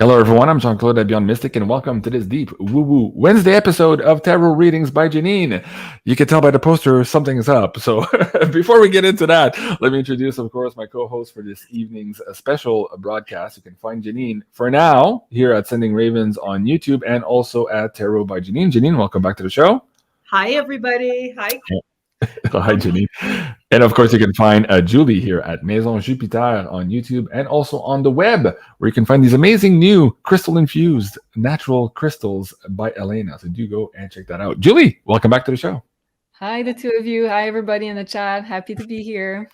Hello, everyone. I'm Jean-Claude at Beyond Mystic, and welcome to this deep woo-woo Wednesday episode of Tarot Readings by Janine. You can tell by the poster something's up. So before we get into that, let me introduce, of course, my co-host for this evening's special broadcast. You can find Janine for now here at Sending Ravens on YouTube and also at Tarot by Janine. Janine, welcome back to the show. Hi, everybody. Hi. Hi, Janine. And of course, you can find Julie here at Maison Jupiter on YouTube and also on the web, where you can find these amazing new crystal-infused natural crystals by Elena. So do go and check that out. Julie, welcome back to the show. Hi, the two of you. Hi, everybody in the chat. Happy to be here.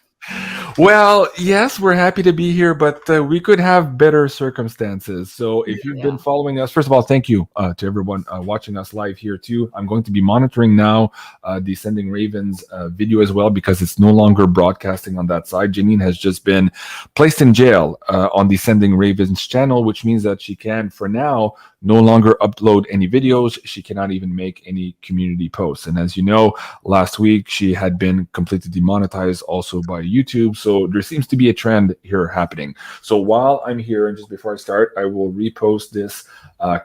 Well, yes, we're happy to be here, but we could have better circumstances. So if you've been following us, first of all, thank you to everyone watching us live here too. I'm going to be monitoring now the Sending Ravens video as well, because it's no longer broadcasting on that side. Janine has just been placed in jail on the Sending Ravens channel, which means that she can, for now, no longer upload any videos. She cannot even make any community posts. And as you know, last week she had been completely demonetized also by YouTube. So there seems to be a trend here happening. So while I'm here, and just before I start, I will repost this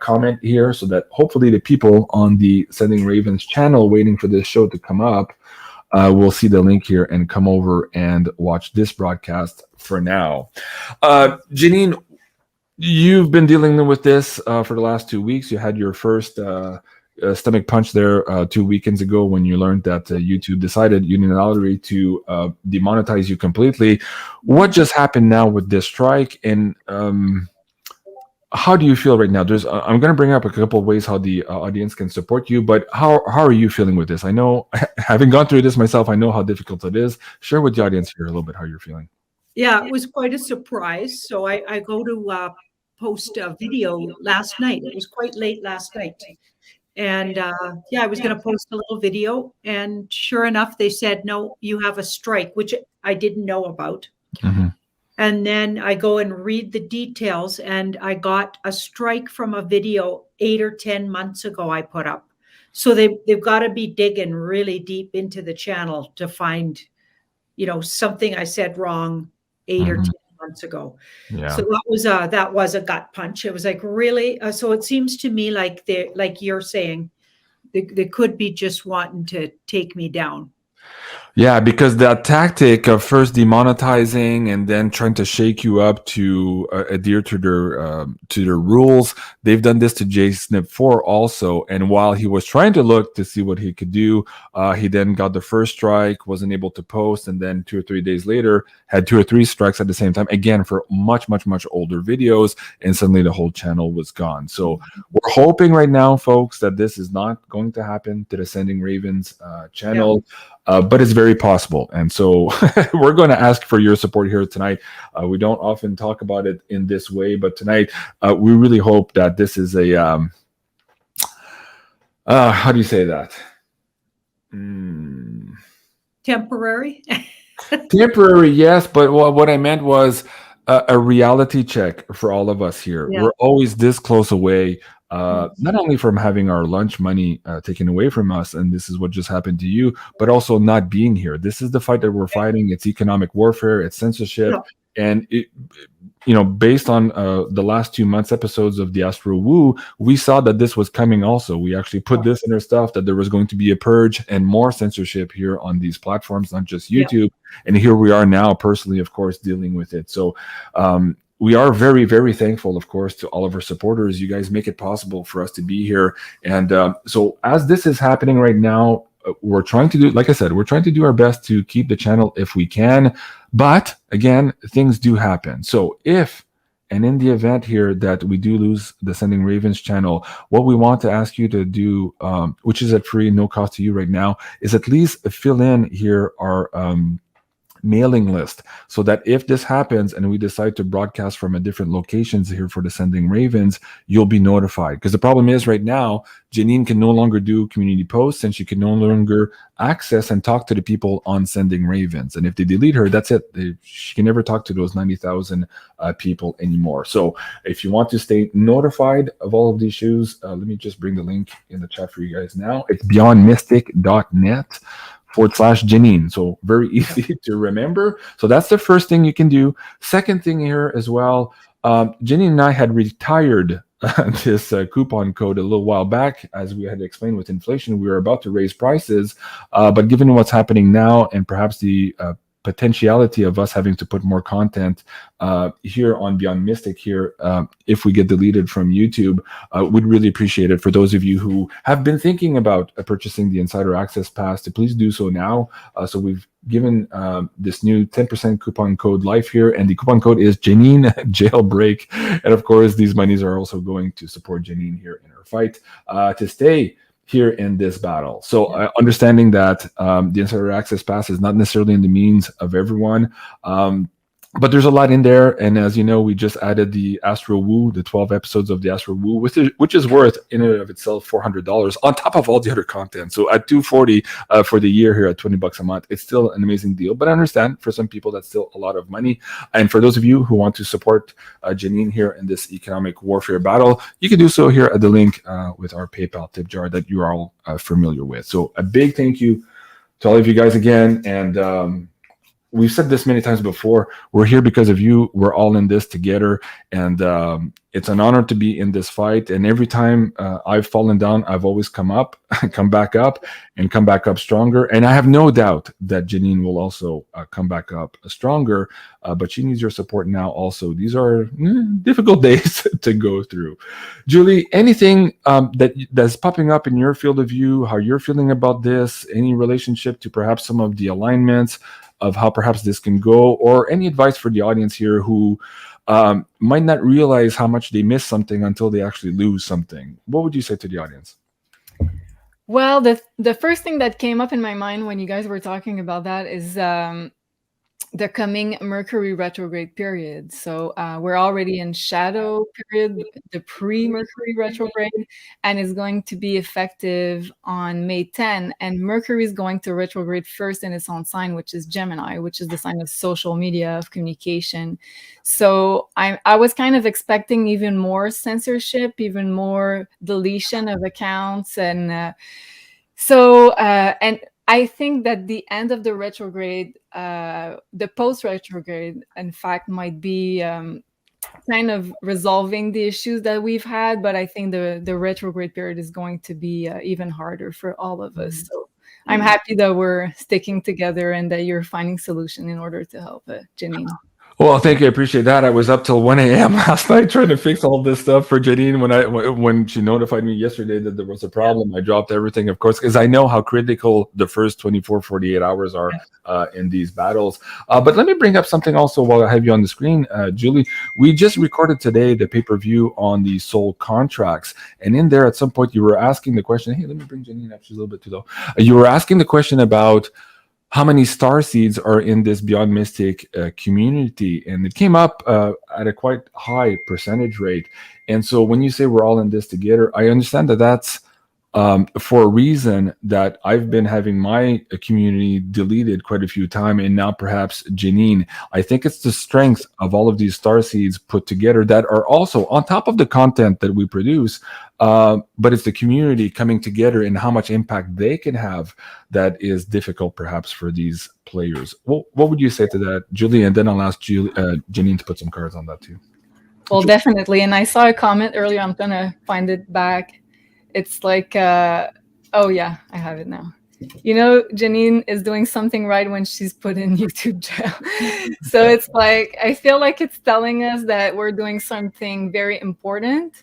comment here so that hopefully the people on the Sending Ravens channel waiting for this show to come up will see the link here and come over and watch this broadcast for now. Janine, you've been dealing with this for the last 2 weeks. You had your first stomach punch there 2 weekends ago when you learned that YouTube decided unilaterally to demonetize you completely. What just happened now with this strike, and how do you feel right now? I'm going to bring up a couple of ways how the audience can support you, but how are you feeling with this? I know, having gone through this myself, I know how difficult it is. Share with the audience here a little bit how you're feeling. Yeah, it was quite a surprise. So I go to post a video last night. It was quite late last night. And I was going to post a little video. And sure enough, they said, no, you have a strike, which I didn't know about. Mm-hmm. And then I go and read the details, and I got a strike from a video 8 or 10 months ago I put up. So they've got to be digging really deep into the channel to find, something I said wrong 8 or 10 months ago. Yeah. So that was a gut punch. It was like, really? So it seems to me like like you're saying, they could be just wanting to take me down. Yeah, because that tactic of first demonetizing and then trying to shake you up to adhere to their rules, they've done this to JSNIP4 also. And while he was trying to look to see what he could do, he then got the first strike, wasn't able to post, and then 2 or 3 days later had 2 or 3 strikes at the same time, again for much, much, much older videos, and suddenly the whole channel was gone. So we're hoping right now, folks, that this is not going to happen to the Sending Ravens channel. Yeah. But it's very possible. And so we're going to ask for your support here tonight. We don't often talk about it in this way, but tonight we really hope that this is a, how do you say that? Temporary? Temporary, yes. But what I meant was a reality check for all of us here. Yeah. We're always this close away. Not only from having our lunch money taken away from us, and this is what just happened to you, but also not being here. This is the fight that we're fighting. It's economic warfare, it's censorship. Yeah. And based on the last 2 months episodes of the Astro Woo, we saw that this was coming also. We actually put this in our stuff, that there was going to be a purge and more censorship here on these platforms, not just YouTube. Yeah. And here we are now, personally, of course, dealing with it. So we are very, very thankful, of course, to all of our supporters. You guys make it possible for us to be here. And so as this is happening right now, we're trying to do, like I said, we're trying to do our best to keep the channel if we can. But again, things do happen. So if, and in the event here that we do lose the Sending Ravens channel, what we want to ask you to do, which is at free, no cost to you right now, is at least fill in here our mailing list, so that if this happens and we decide to broadcast from a different locations here for the Sending Ravens, you'll be notified. Because the problem is right now, Janine can no longer do community posts, and she can no longer access and talk to the people on Sending Ravens. And if they delete her, that's it. She can never talk to those 90,000 people anymore. So if you want to stay notified of all of these issues, let me just bring the link in the chat for you guys now. It's beyondmystic.net/Janine. So very easy to remember. So that's the first thing you can do. Second thing here as well, Janine and I had retired this coupon code a little while back. As we had explained, with inflation, we were about to raise prices. But given what's happening now, and perhaps the potentiality of us having to put more content here on Beyond Mystic here, if we get deleted from YouTube, we'd really appreciate it for those of you who have been thinking about purchasing the Insider Access Pass to please do so now. So we've given this new 10% coupon code live here, and the coupon code is Janine Jailbreak. And of course, these monies are also going to support Janine here in her fight to stay here in this battle. So understanding that the Insider Access Pass is not necessarily in the means of everyone, but there's a lot in there. And as you know, we just added the Astro Woo, the 12 episodes of the Astro Woo, which is worth in and of itself $400 on top of all the other content. So at $240 for the year here at $20 a month, it's still an amazing deal. But I understand for some people that's still a lot of money. And for those of you who want to support Janine here in this economic warfare battle, you can do so here at the link with our PayPal tip jar that you are all familiar with. So a big thank you to all of you guys again. And we've said this many times before. We're here because of you. We're all in this together. And it's an honor to be in this fight. And every time I've fallen down, I've always come up, come back up stronger. And I have no doubt that Janine will also come back up stronger. But she needs your support now also. These are difficult days to go through. Julie, anything that's popping up in your field of view, how you're feeling about this, any relationship to perhaps some of the alignments of how perhaps this can go, or any advice for the audience here who might not realize how much they miss something until they actually lose something? What would you say to the audience? Well, the first thing that came up in my mind when you guys were talking about that is the coming Mercury retrograde period. So we're already in shadow period, the pre-Mercury retrograde, and it's going to be effective on May 10. And Mercury is going to retrograde first in its own sign, which is Gemini, which is the sign of social media, of communication. So I was kind of expecting even more censorship, even more deletion of accounts. And and I think that the end of the retrograde, the post-retrograde, in fact, might be kind of resolving the issues that we've had. But I think the retrograde period is going to be even harder for all of us. So I'm happy that we're sticking together and that you're finding solution in order to help Janine. Well, thank you. I appreciate that. I was up till 1 a.m. last night trying to fix all this stuff for Janine. When she notified me yesterday that there was a problem, I dropped everything, of course, because I know how critical the first 24, 48 hours are in these battles. But let me bring up something also while I have you on the screen, Julie. We just recorded today the pay-per-view on the soul contracts. And in there, at some point, you were asking the question, hey, let me bring Janine up. She's a little bit too low. You were asking the question about how many star seeds are in this Beyond Mystic community, and it came up at a quite high percentage rate. And so when you say we're all in this together, I understand that that's for a reason that I've been having my community deleted quite a few times, and now perhaps Janine. I think it's the strength of all of these star seeds put together that are also on top of the content that we produce, but it's the community coming together and how much impact they can have that is difficult perhaps for these players. What would you say to that, Julie? And then I'll ask Janine to put some cards on that too. Well, definitely. And I saw a comment earlier. I'm going to find it back. It's like, oh yeah, I have it now. You know, Janine is doing something right when she's put in YouTube jail. So it's like, I feel like it's telling us that we're doing something very important.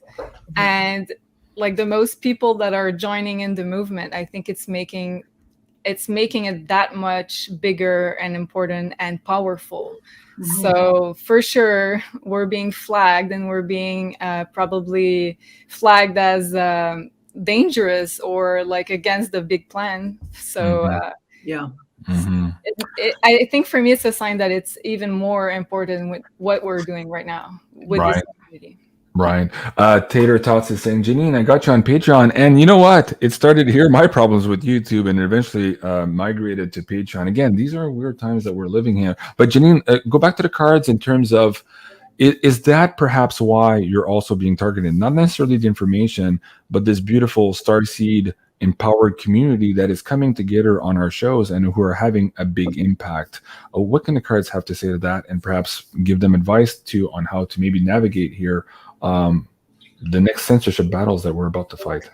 And like the most people that are joining in the movement, I think it's making it that much bigger and important and powerful. Mm-hmm. So for sure, we're being flagged, and we're being probably flagged as dangerous or like against the big plan. So I think for me, it's a sign that it's even more important with what we're doing right now with this community. Right. Tater Tots is saying, Janine, I got you on Patreon. And you know what? It started here, my problems with YouTube, and eventually migrated to Patreon. Again, these are weird times that we're living here. But Janine, go back to the cards in terms of, is that perhaps why you're also being targeted? Not necessarily the information, but this beautiful starseed empowered community that is coming together on our shows and who are having a big impact. What can the cards have to say to that, and perhaps give them advice too on how to maybe navigate here the next censorship battles that we're about to fight?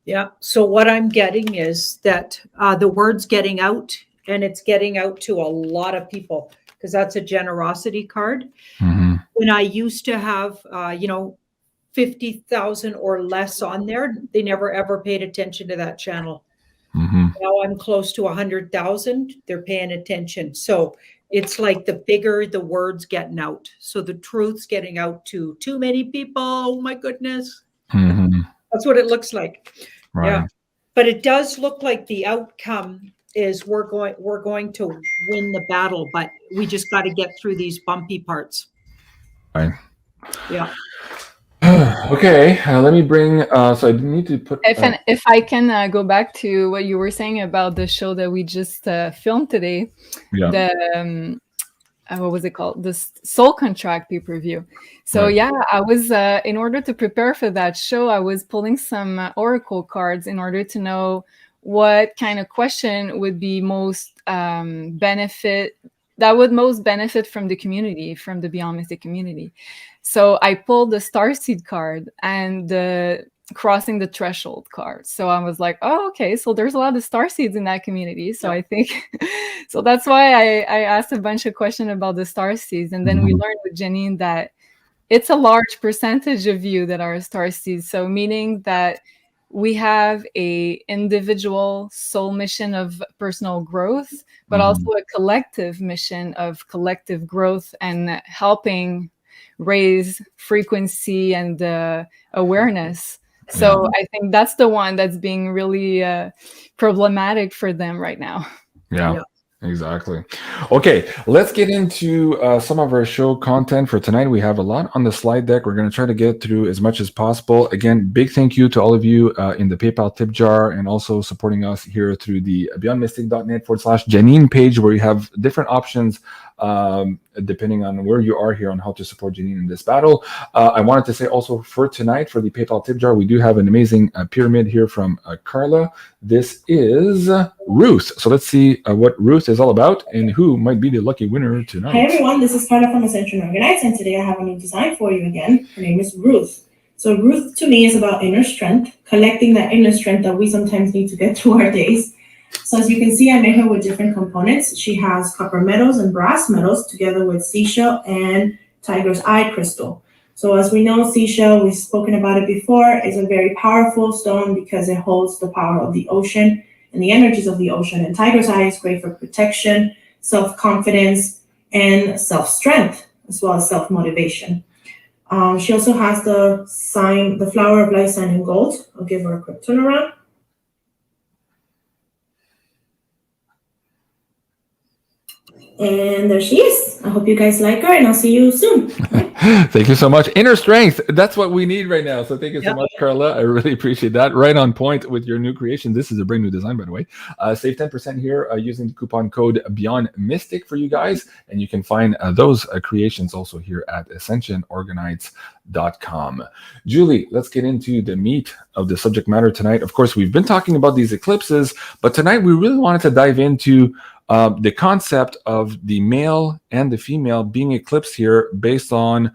Yeah. So what I'm getting is that the word's getting out, and it's getting out to a lot of people, because that's a generosity card. Mm-hmm. When I used to have, 50,000 or less on there, they never ever paid attention to that channel. Mm-hmm. Now I'm close to 100,000. They're paying attention. So it's like the bigger the word's getting out. So the truth's getting out to too many people. Oh my goodness. Mm-hmm. That's what it looks like. Right. Yeah. But it does look like the outcome is we're going to win the battle, but we just got to get through these bumpy parts. Right. Yeah. Okay, let me bring. So I need to put. If I can go back to what you were saying about the show that we just filmed today, Yeah. the what was it called? The Soul Contract pay-per-view. So Right. yeah, I was in order to prepare for that show, I was pulling some oracle cards in order to know what kind of question would be most benefit from the community, from the Beyond Mystic community. So I pulled the Starseed card and the Crossing the Threshold card. So I was like, oh, okay, so there's a lot of starseeds in that community. So I think, so that's why I asked a bunch of questions about the starseeds. And then we learned with Janine that it's a large percentage of you that are starseeds. So meaning that we have a individual soul mission of personal growth, but also a collective mission of collective growth and helping raise frequency and awareness. So I think that's the one that's being really problematic for them right now. Yeah. Exactly. Okay, let's get into some of our show content for tonight. We have a lot on the slide deck. We're going to try to get through as much as possible. Again, big thank you to all of you in the PayPal tip jar, and also supporting us here through the beyondmystic.net/Janine page, where you have different options depending on where you are here on how to support Janine in this battle. I wanted to say also for tonight, for the PayPal tip jar, we do have an amazing pyramid here from Carla. This is Ruth. So let's see what Ruth is all about and who might be the lucky winner tonight. Hi everyone, this is Carla from Ascension Organize, and today I have a new design for you again. Her name is Ruth. So Ruth to me is about inner strength, collecting that inner strength that we sometimes need to get through our days. So as you can see, I made her with different components. She has copper metals and brass metals together with seashell and tiger's eye crystal. So as we know, seashell, we've spoken about it before, is a very powerful stone because it holds the power of the ocean and the energies of the ocean. And tiger's eye is great for protection, self-confidence, and self-strength, as well as self-motivation. She also has the flower of light sign in gold. I'll give her a quick turnaround. And there she is. I hope you guys like her, and I'll see you soon. Thank you so much. Inner strength. That's what we need right now. So thank you so much, Carla. I really appreciate that. Right on point with your new creation. This is a brand new design, by the way. Save 10% here using the coupon code Beyond Mystic for you guys. And you can find those creations also here at ascensionorganites.com. Julie, let's get into the meat of the subject matter tonight. Of course, we've been talking about these eclipses, but tonight we really wanted to dive into the concept of the male and the female being eclipsed here based on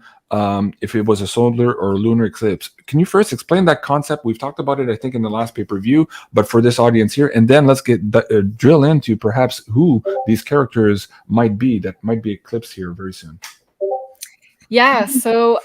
if it was a solar or lunar eclipse. Can you first explain that concept? We've talked about it, I think, in the last pay-per-view, but for this audience here, and then let's get drill into perhaps who these characters might be that might be eclipsed here very soon. Yeah, so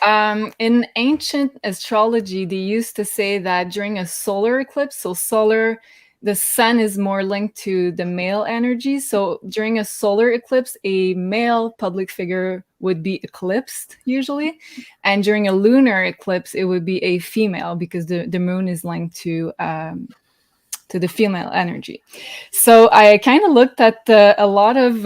in ancient astrology, they used to say that during a solar eclipse, so solar, the sun is more linked to the male energy. So during a solar eclipse, a male public figure would be eclipsed usually. And during a lunar eclipse, it would be a female because the moon is linked to the female energy. So I kind of looked at a lot of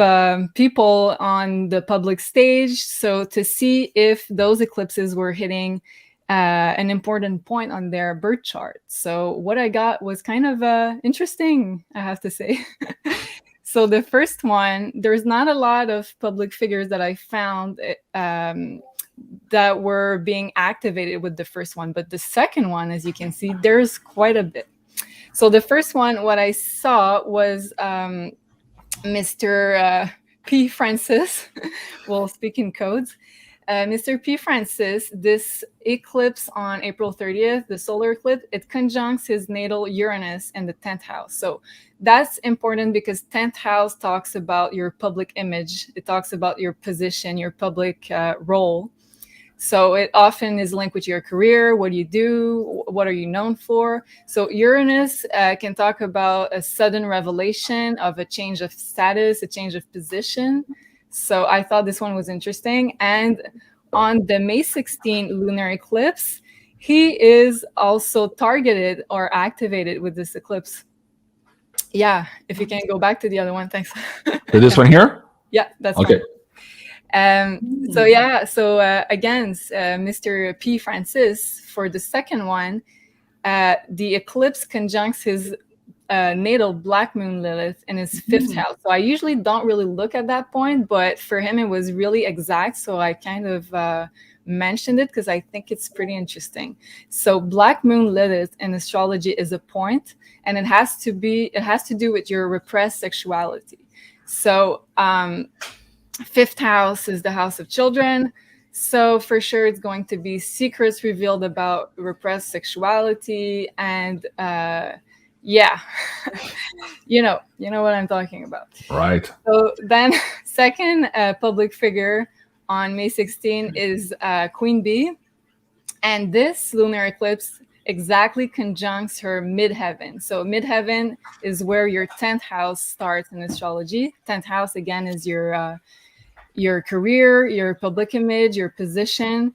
people on the public stage, so to see if those eclipses were hitting an important point on their birth chart. So what I got was kind of interesting, I have to say. So the first one, there's not a lot of public figures that I found that were being activated with the first one, but the second one, as you can see, there's quite a bit. So the first one, what I saw was Mr. P. Francis. We'll speak in codes. Mr. P. Francis, this eclipse on April 30th, the solar eclipse, it conjuncts his natal Uranus in the 10th house. So that's important because 10th house talks about your public image. It talks about your position, your public role. So it often is linked with your career. What do you do? What are you known for? So Uranus can talk about a sudden revelation of a change of status, a change of position. So I thought this one was interesting. And on the May 16 lunar eclipse, he is also targeted or activated with this eclipse. Yeah, if you can go back to the other one, thanks. So this one here? Yeah, that's okay. So yeah, so again, Mr. P. Francis, for the second one, the eclipse conjuncts his natal Black Moon Lilith in his 5th house. So I usually don't really look at that point, but for him it was really exact. So I kind of mentioned it because I think it's pretty interesting. So Black Moon Lilith in astrology is a point, and it has to do with your repressed sexuality. So 5th house is the house of children. So for sure it's going to be secrets revealed about repressed sexuality and yeah, you know what I'm talking about. Right. So then second public figure on May 16 is Queen Bee. And this lunar eclipse exactly conjuncts her midheaven. So midheaven is where your 10th house starts in astrology. 10th house, again, is your career, your public image, your position.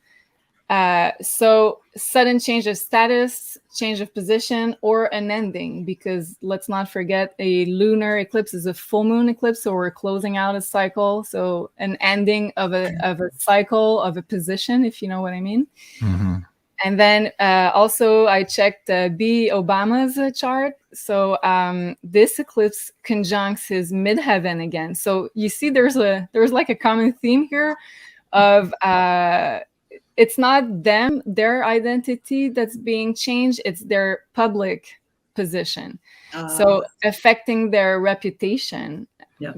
So sudden change of status, change of position, or an ending, because let's not forget a lunar eclipse is a full moon eclipse. So we're closing out a cycle. So an ending of a cycle, of a position, if you know what I mean. Mm-hmm. And then also I checked B. Obama's chart. So this eclipse conjuncts his midheaven again. So you see there's like a common theme here of it's not their identity that's being changed, it's their public position. So affecting their reputation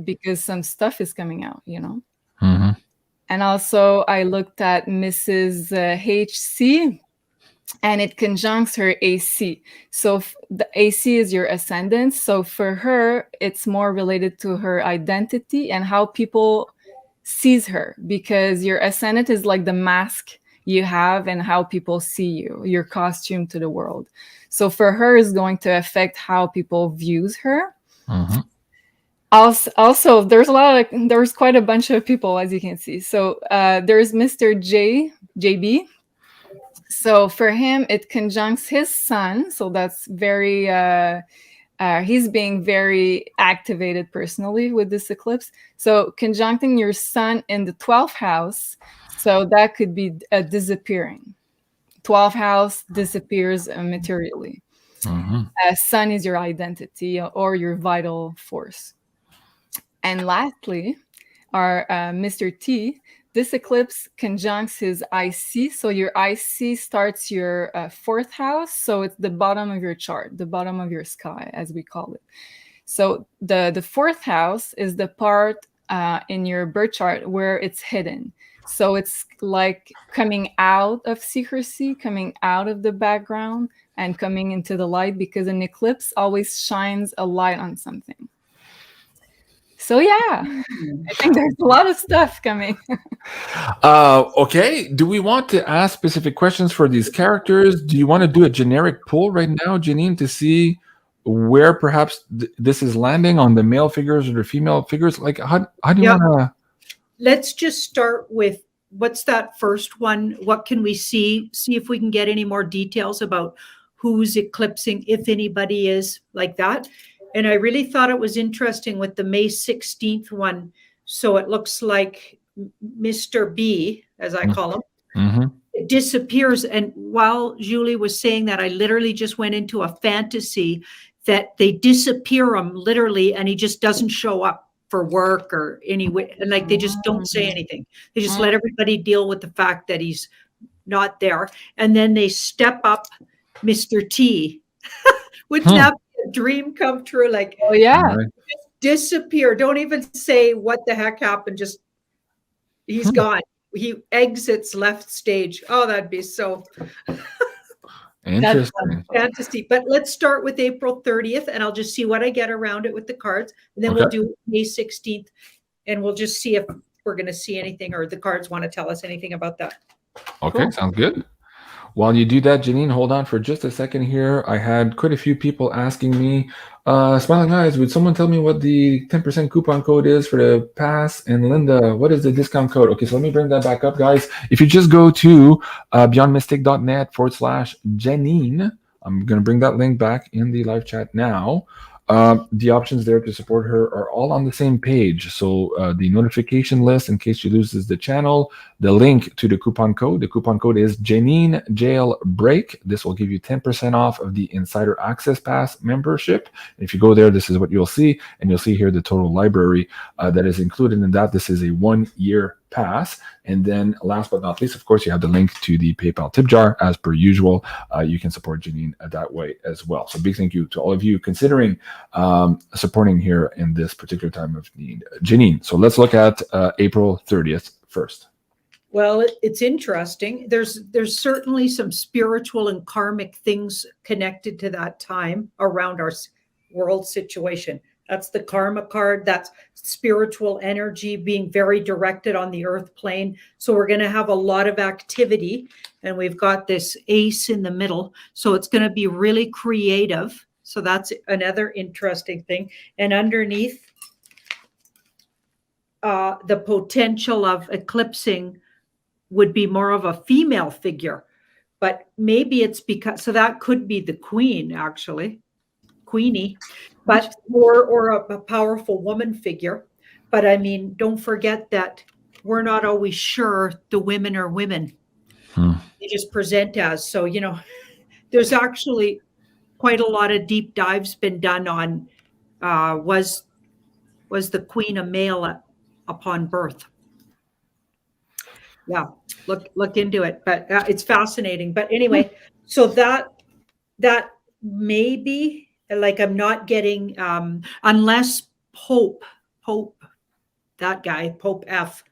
because some stuff is coming out, Mm-hmm. And also I looked at Mrs. HC, and it conjuncts her AC. So the AC is your ascendant. So for her, it's more related to her identity and how people sees her, because your ascendant is like the mask you have and how people see you, your costume to the world. So for her, is going to affect how people views her. Mm-hmm. Also, there's quite a bunch of people, as you can see. So there's Mr. JB. So for him, it conjuncts his sun. So that's very, he's being very activated personally with this eclipse. So conjuncting your sun in the 12th house. So that could be disappearing. 12th house disappears materially. Mm-hmm. Sun is your identity or your vital force. And lastly, our Mr. T, this eclipse conjuncts his IC. So your IC starts your 4th house. So it's the bottom of your chart, the bottom of your sky, as we call it. So the 4th house is the part in your birth chart where it's hidden. So it's like coming out of secrecy, coming out of the background and coming into the light, because an eclipse always shines a light on something. So yeah, I think there's a lot of stuff coming. Okay. Do we want to ask specific questions for these characters? Do you want to do a generic poll right now, Janine, to see where perhaps this is landing on the male figures or the female figures? Like, how do you want to? Let's just start with what's that first one? What can we see? See if we can get any more details about who's eclipsing, if anybody is like that. And I really thought it was interesting with the May 16th one. So it looks like Mr. B, as I call him, it disappears. And while Julie was saying that, I literally just went into a fantasy that they disappear him literally, and he just doesn't show up for work or anyway. And like, they just don't say anything. They just let everybody deal with the fact that he's not there. And then they step up Mr. T. Wouldn't that be a dream come true. Like, Oh yeah. Right. just disappear. Don't even say what the heck happened. Just he's gone. He exits left stage. Oh, that'd be so Interesting. fantasy. But let's start with April 30th, and I'll just see what I get around it with the cards, and then we'll Okay. do May 16th, and we'll just see if we're going to see anything or the cards want to tell us anything about that. Okay, sounds good. While you do that, Janine, hold on for just a second here. I had quite a few people asking me, Smiling Eyes, would someone tell me what the 10% coupon code is for the pass? And Linda, what is the discount code? Okay, so let me bring that back up, guys. If you just go to beyondmystic.net/Janine, I'm going to bring that link back in the live chat now. The options there to support her are all on the same page. So the notification list in case she loses the channel, the link to the coupon code. The coupon code is Janine Jailbreak. This will give you 10% off of the Insider Access Pass membership. And if you go there, this is what you'll see. And you'll see here the total library that is included in that. This is a 1-year pass. And then last but not least, of course, you have the link to the PayPal tip jar. As per usual, you can support Janine that way as well. So big thank you to all of you considering supporting here in this particular time of need. Janine, so let's look at April 30th first. Well, it's interesting. There's certainly some spiritual and karmic things connected to that time around our world situation. That's the karma card. That's spiritual energy being very directed on the earth plane. So we're going to have a lot of activity, and we've got this ace in the middle. So it's going to be really creative. So that's another interesting thing. And underneath, the potential of eclipsing would be more of a female figure, but maybe it's because, so that could be the queen, actually, Queenie, but or a powerful woman figure. But I mean, don't forget that we're not always sure the women are women. They just present as. So, you know, there's actually quite a lot of deep dives been done on was the queen a male upon birth? Yeah, look into it, but it's fascinating. But anyway, so that maybe, like, I'm not getting unless Pope, that guy, Pope F,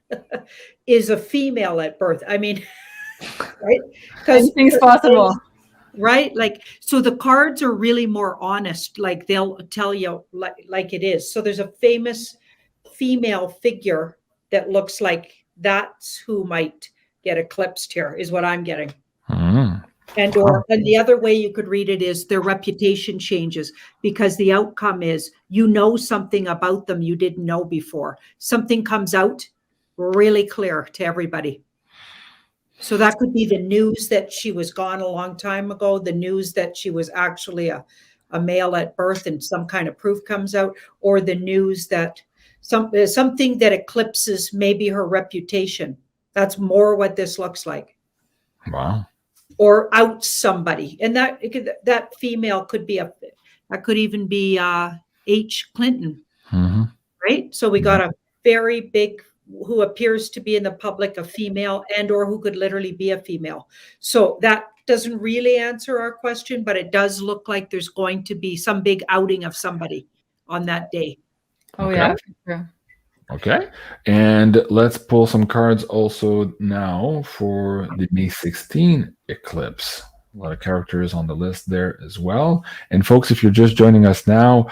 is a female at birth. I mean, right? Because anything's possible. Right? Like, so the cards are really more honest. Like, they'll tell you like it is. So there's a famous female figure that looks like that's who might get eclipsed here, is what I'm getting. And the other way you could read it is their reputation changes because the outcome is, you know, something about them you didn't know before. Something comes out really clear to everybody. So that could be the news that she was gone a long time ago, the news that she was actually a male at birth and some kind of proof comes out, or the news that something that eclipses maybe her reputation. That's more what this looks like. Wow. Or out somebody. And that female could be that could even be H. Clinton, right? So we got a very big, who appears to be in the public, a female, and or who could literally be a female. So that doesn't really answer our question, but it does look like there's going to be some big outing of somebody on that day. Oh, yeah. Yeah. Okay. And let's pull some cards also now for the May 16 eclipse. A lot of characters on the list there as well. And folks, if you're just joining us now,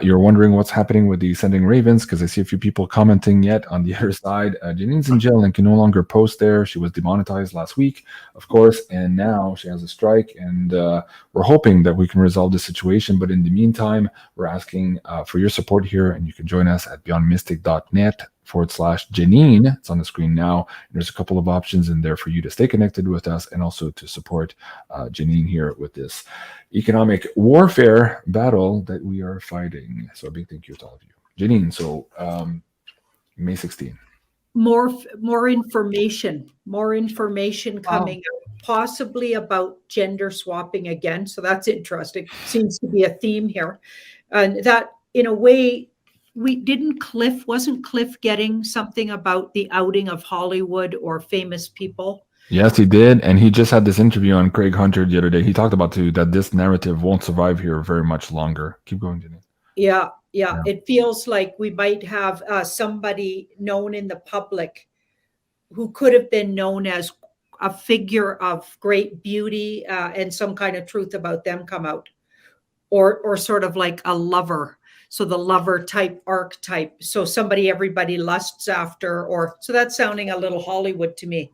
you're wondering what's happening with the Ascending Ravens, because I see a few people commenting yet on the other side. Janine's in jail and can no longer post there. She was demonetized last week, of course, and now she has a strike. And we're hoping that we can resolve the situation. But in the meantime, we're asking for your support here, and you can join us at beyondmystic.net/Janine. It's on the screen now. And there's a couple of options in there for you to stay connected with us and also to support Janine here with this economic warfare battle that we are fighting. So a big thank you to all of you. Janine, so May 16. More information coming out, possibly about gender swapping again. So that's interesting. Seems to be a theme here. And that, in a way, wasn't Cliff getting something about the outing of Hollywood or famous people? Yes, he did. And he just had this interview on Craig Hunter the other day. He talked about too that this narrative won't survive here very much longer. Keep going, Janine. Yeah. Yeah. It feels like we might have somebody known in the public who could have been known as a figure of great beauty and some kind of truth about them come out, or sort of like a lover. So the lover type archetype. So somebody everybody lusts after, or so that's sounding a little Hollywood to me.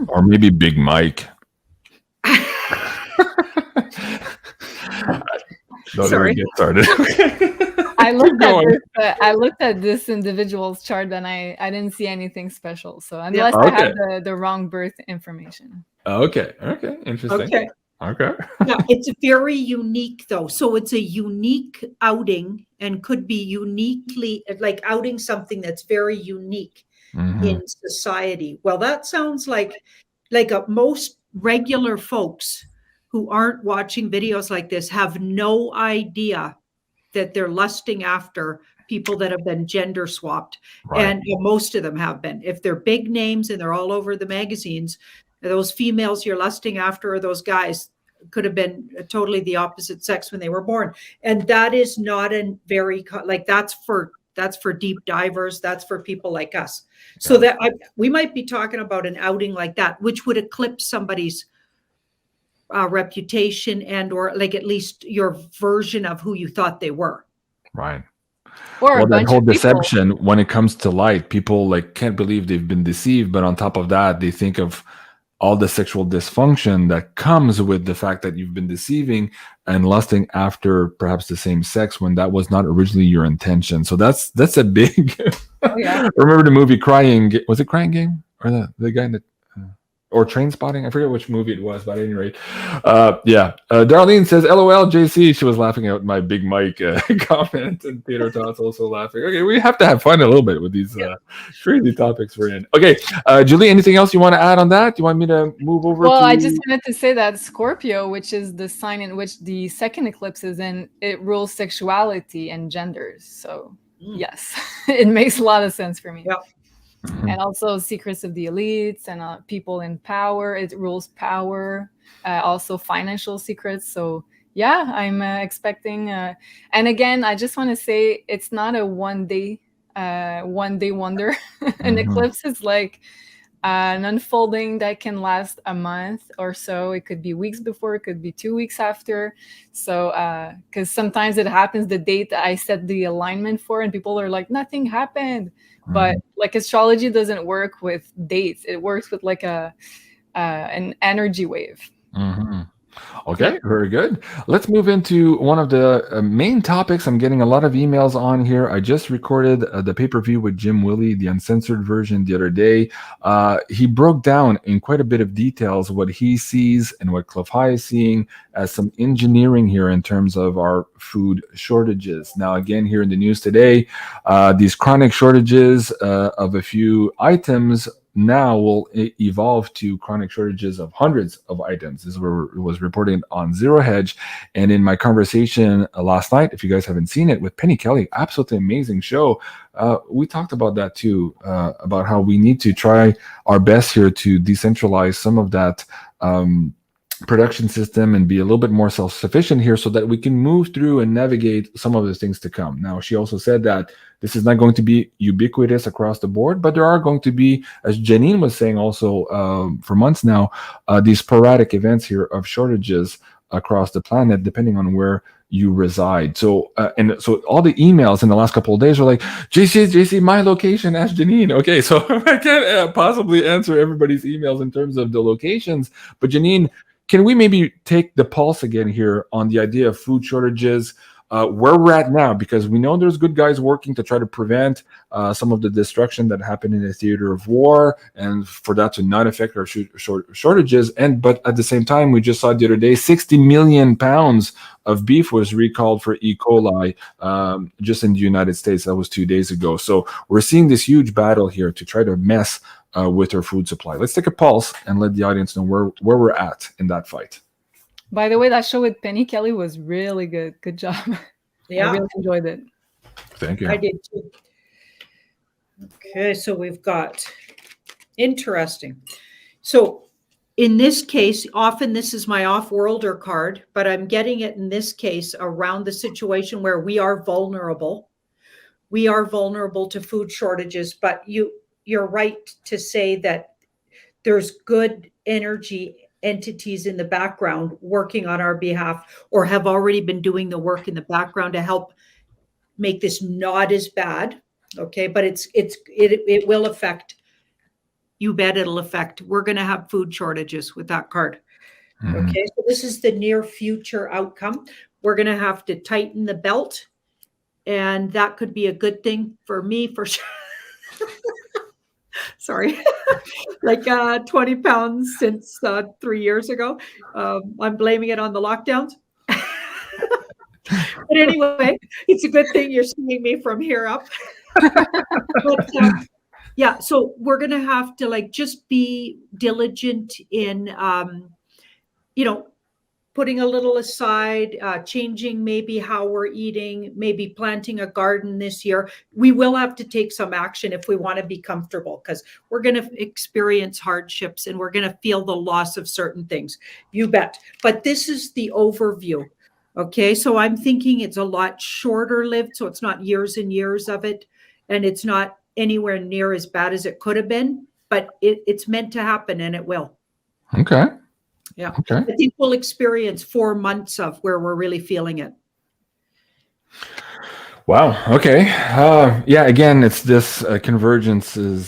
Or maybe Big Mike. Sorry. Get started. I looked at this individual's chart and I didn't see anything special. So unless I have the wrong birth information. Okay. Interesting. Okay. Yeah, it's very unique though. So it's a unique outing and could be uniquely like outing something that's very unique in society. Well, that sounds like most regular folks who aren't watching videos like this have no idea that they're lusting after people that have been gender swapped. Right. And most of them have been. If they're big names and they're all over the magazines, those females you're lusting after or those guys could have been totally the opposite sex when they were born. And that is not a very, like, that's for deep divers. That's for people like us. So that we might be talking about an outing like that, which would eclipse somebody's reputation and or like at least your version of who you thought they were. Right. Or that whole deception when it comes to light, people like can't believe they've been deceived, but on top of that, they think of all the sexual dysfunction that comes with the fact that you've been deceiving and lusting after perhaps the same sex when that was not originally your intention. So that's a big. Remember the movie Crying? Was it Crying Game or the guy that? Or Train Spotting? I forget which movie it was, but at any rate, Darlene says, "LOL, JC." She was laughing at my Big Mike comment, and Peter Todd's also laughing. Okay, we have to have fun a little bit with these crazy topics we're in. Okay, Julie, anything else you want to add on that? Do you want me to move over? Well, I just wanted to say that Scorpio, which is the sign in which the second eclipse is in, it rules sexuality and genders. So yes, it makes a lot of sense for me. Yep. And also secrets of the elites and people in power. It rules power, also financial secrets. So yeah, I'm expecting. And again, I just want to say it's not a one day wonder. An eclipse is like an unfolding that can last a month or so. It could be weeks before, it could be 2 weeks after. So because sometimes it happens the date that I set the alignment for, and people are like, nothing happened. But like astrology doesn't work with dates. It works with like an energy wave. Okay, very good. Let's move into one of the main topics. I'm getting a lot of emails on here. I just recorded the pay-per-view with Jim Willie, the uncensored version, the other day. He broke down in quite a bit of details what he sees and what Cliff High is seeing as some engineering here in terms of our food shortages. Now, again, here in the news today, these chronic shortages of a few items now will evolve to chronic shortages of hundreds of items. This was reported on Zero Hedge. And in my conversation last night, if you guys haven't seen it, with Penny Kelly, absolutely amazing show, we talked about that too, about how we need to try our best here to decentralize some of that production system and be a little bit more self-sufficient here so that we can move through and navigate some of the things to come. Now, she also said that this is not going to be ubiquitous across the board, but there are going to be, as Janine was saying also for months now, these sporadic events here of shortages across the planet, depending on where you reside. So, and so all the emails in the last couple of days were like, JC, my location, ask Janine. Okay, so I can't possibly answer everybody's emails in terms of the locations, but Janine, can we maybe take the pulse again here on the idea of food shortages, where we're at now? Because we know there's good guys working to try to prevent some of the destruction that happened in the theater of war, and for that to not affect our shortages. But at the same time, we just saw the other day 60 million pounds of beef was recalled for E. coli just in the United States. That was 2 days ago. So we're seeing this huge battle here to try to mess with our food supply. Let's take a pulse and let the audience know where we're at in that fight. By the way, that show with Penny Kelly was really good. Good job. Yeah. I really enjoyed it. Thank you. I did too. Okay, so we've got interesting. So in this case, often this is my off-worlder card, but I'm getting it in this case around the situation where we are vulnerable. We are vulnerable to food shortages, but you're right to say that there's good energy entities in the background working on our behalf, or have already been doing the work in the background to help make this not as bad. Okay, but it will affect. You bet it'll affect. We're going to have food shortages with that card. Okay, so this is the near future outcome. We're going to have to tighten the belt, and that could be a good thing for me for sure. Sorry, like 20 pounds since 3 years ago. I'm blaming it on the lockdowns. But anyway, it's a good thing you're seeing me from here up. But, yeah, so we're going to have to like just be diligent in, putting a little aside, changing maybe how we're eating, maybe planting a garden this year. We will have to take some action if we want to be comfortable, because we're going to experience hardships and we're going to feel the loss of certain things. You bet. But this is the overview. Okay, so I'm thinking it's a lot shorter lived, so it's not years and years of it, and it's not anywhere near as bad as it could have been, but it's meant to happen, and it will. Okay. Yeah. Okay. I think we'll experience 4 months of where we're really feeling it. Wow. Okay. Yeah. Again, it's this convergences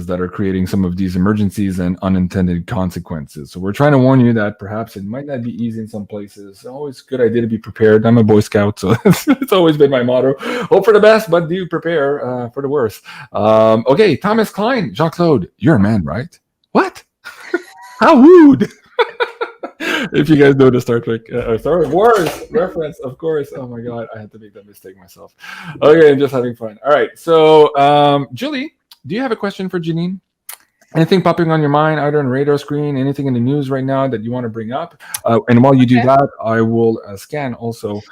that are creating some of these emergencies and unintended consequences. So we're trying to warn you that perhaps it might not be easy in some places. It's always a good idea to be prepared. I'm a Boy Scout, so it's always been my motto. Hope for the best, but do prepare for the worst. Okay. Thomas Klein, Jean-Claude, you're a man, right? What? How rude. If you guys know the Star Wars reference, of course. Oh my God, I had to make that mistake myself. Okay, I'm just having fun. All right, so Julie, do you have a question for Janine? Anything popping on your mind, either on the radar screen, anything in the news right now that you want to bring up? And while you do that, I will scan also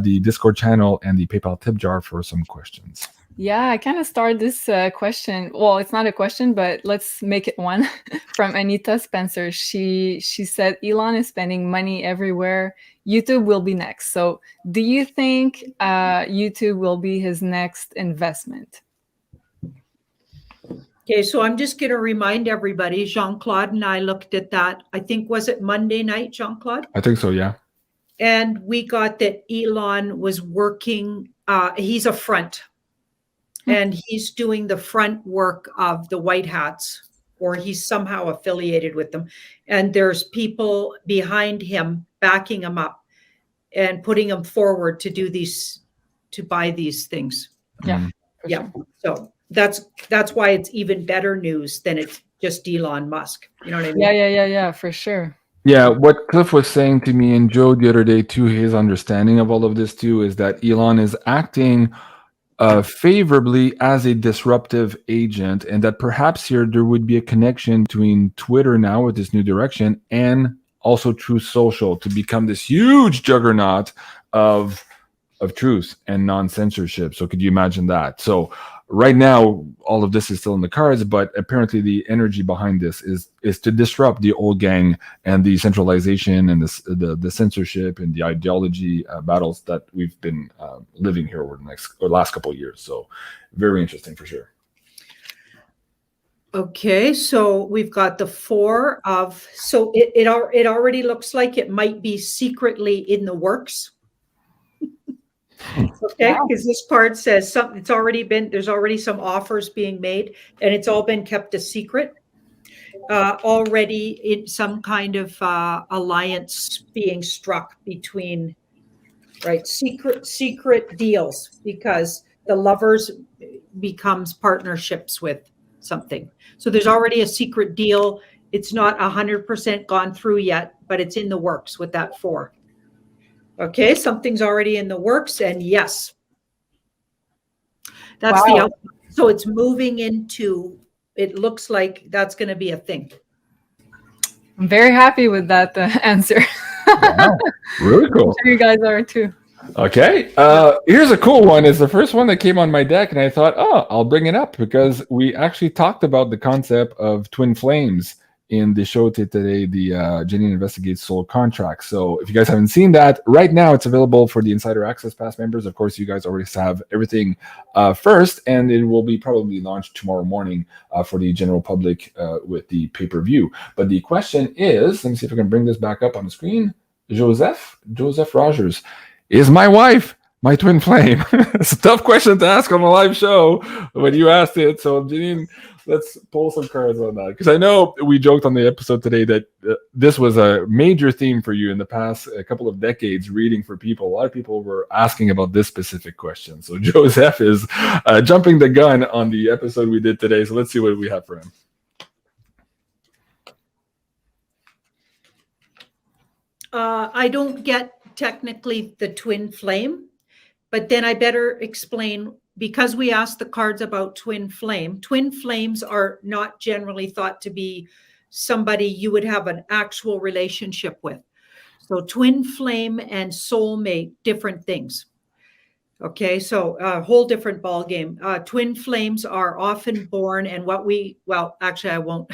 the Discord channel and the PayPal tip jar for some questions. Yeah, I kind of started this question. Well, it's not a question, but let's make it one. From Anita Spencer. She said Elon is spending money everywhere. YouTube will be next. So do you think YouTube will be his next investment? Okay, so I'm just going to remind everybody, Jean-Claude and I looked at that. I think, was it Monday night, Jean-Claude? I think so, yeah. And we got that Elon was working, he's a front. And he's doing the front work of the White Hats, or he's somehow affiliated with them. And there's people behind him backing him up and putting him forward to do these, to buy these things. Yeah. Yeah. So that's why it's even better news than it's just Elon Musk. You know what I mean? Yeah, for sure. Yeah, what Cliff was saying to me and Joe the other day too, his understanding of all of this too, is that Elon is acting favorably as a disruptive agent, and that perhaps here there would be a connection between Twitter now with this new direction and also Truth Social to become this huge juggernaut of truth and non-censorship. So could you imagine that? So right now, all of this is still in the cards, but apparently the energy behind this is to disrupt the old gang and the centralization and the censorship and the ideology battles that we've been living here over the last couple of years. So very interesting for sure. Okay, so we've got the 4 of, so it already looks like it might be secretly in the works. Okay, because this part says there's already some offers being made, and it's all been kept a secret. Already in some kind of alliance being struck between, right, secret deals, because the lovers becomes partnerships with something. So there's already a secret deal. It's not 100% gone through yet, but it's in the works with that 4. Okay, something's already in the works, and yes, that's the outcome. So it's moving into, it looks like that's going to be a thing. I'm very happy with that answer. Wow, really cool. I'm sure you guys are too. Okay, here's a cool one. It's the first one that came on my deck, and I thought, oh, I'll bring it up because we actually talked about the concept of twin flames in the show today, the Janine Investigates Soul Contract. So if you guys haven't seen that, right now it's available for the Insider Access Pass members. Of course, you guys already have everything first, and it will be probably launched tomorrow morning for the general public with the pay-per-view. But the question is, let me see if I can bring this back up on the screen. Joseph Rogers, is my wife my twin flame? It's a tough question to ask on a live show when you asked it. So, Janine, let's pull some cards on that. Because I know we joked on the episode today that this was a major theme for you in the past couple of decades, reading for people. A lot of people were asking about this specific question. So, Joseph is jumping the gun on the episode we did today. So, let's see what we have for him. I don't get technically the twin flame. But then I better explain, because we asked the cards about twin flame. Twin flames are not generally thought to be somebody you would have an actual relationship with. So twin flame and soulmate, different things. Okay, so a whole different ball game. Twin flames are often born, and actually I won't.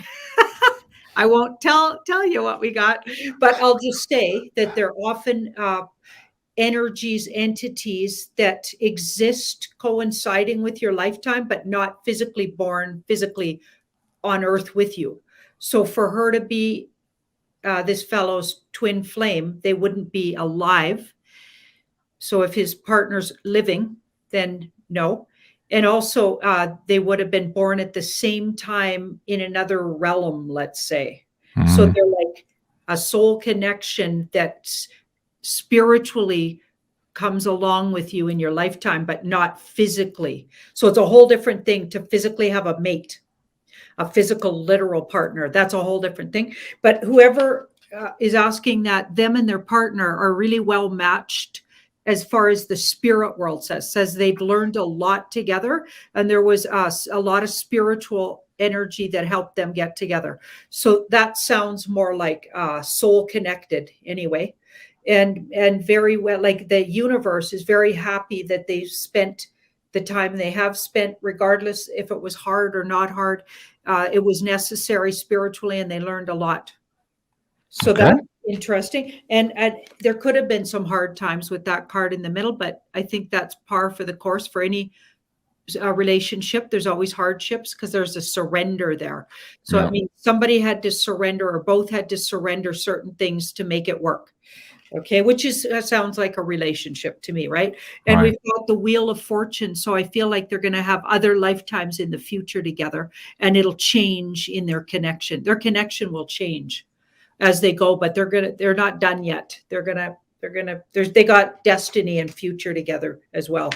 I won't tell you what we got, but I'll just say that they're often energies, entities that exist coinciding with your lifetime, but not physically born, physically on earth with you. So for her to be this fellow's twin flame, they wouldn't be alive. So if his partner's living, then no. And also they would have been born at the same time in another realm, let's say. Mm-hmm. So they're like a soul connection that's spiritually comes along with you in your lifetime, but not physically. So it's a whole different thing to physically have a mate, a physical, literal partner. That's a whole different thing. But whoever is asking that, them and their partner are really well matched as far as the spirit world says they've learned a lot together, and there was a lot of spiritual energy that helped them get together. So that sounds more like soul connected anyway. And very well, like the universe is very happy that they've spent the time they have spent, regardless if it was hard or not hard. It was necessary spiritually, and they learned a lot. So okay. That's interesting. And there could have been some hard times with that card in the middle, but I think that's par for the course for any relationship. There's always hardships because there's a surrender there. So it means somebody had to surrender, or both had to surrender certain things to make it work. Okay, which sounds like a relationship to me, right? And we've got the Wheel of Fortune, so I feel like they're going to have other lifetimes in the future together, and it'll change in their connection. Their connection will change as they go, but they're not done yet. They got destiny and future together as well.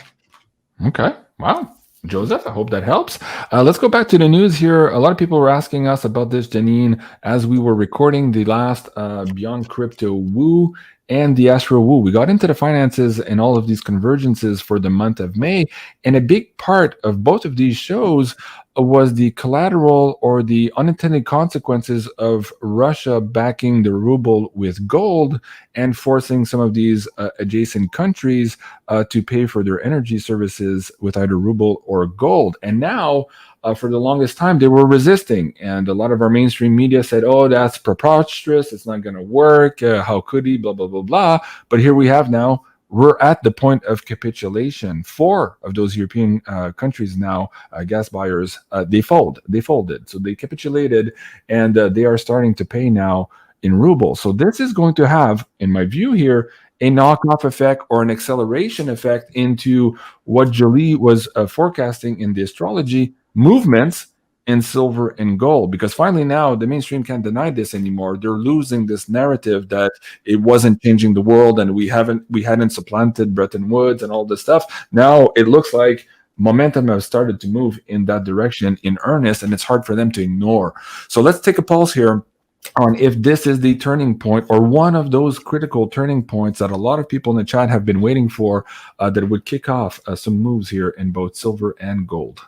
Okay, wow. Joseph, I hope that helps. Let's go back to the news here. A lot of people were asking us about this, Janine, as we were recording the last Beyond Crypto Woo and the Astro Woo. We got into the finances and all of these convergences for the month of May. And a big part of both of these shows was the collateral or the unintended consequences of Russia backing the ruble with gold and forcing some of these adjacent countries to pay for their energy services with either ruble or gold. And now, for the longest time, they were resisting. And a lot of our mainstream media said, oh, that's preposterous. It's not going to work. How could he? Blah, blah, blah, blah. But here we have now, we're at the point of capitulation. 4 of those European countries now, gas buyers, they folded. So they capitulated, and they are starting to pay now in rubles. So this is going to have, in my view here, a knockoff effect or an acceleration effect into what Jolie was forecasting in the astrology movements in silver and gold, because finally now the mainstream can't deny this anymore. They're losing this narrative that it wasn't changing the world and we hadn't supplanted Bretton Woods and all this stuff. Now it looks like momentum has started to move in that direction in earnest, and it's hard for them to ignore. So let's take a pulse here on if this is the turning point or one of those critical turning points that a lot of people in the chat have been waiting for, that would kick off some moves here in both silver and gold.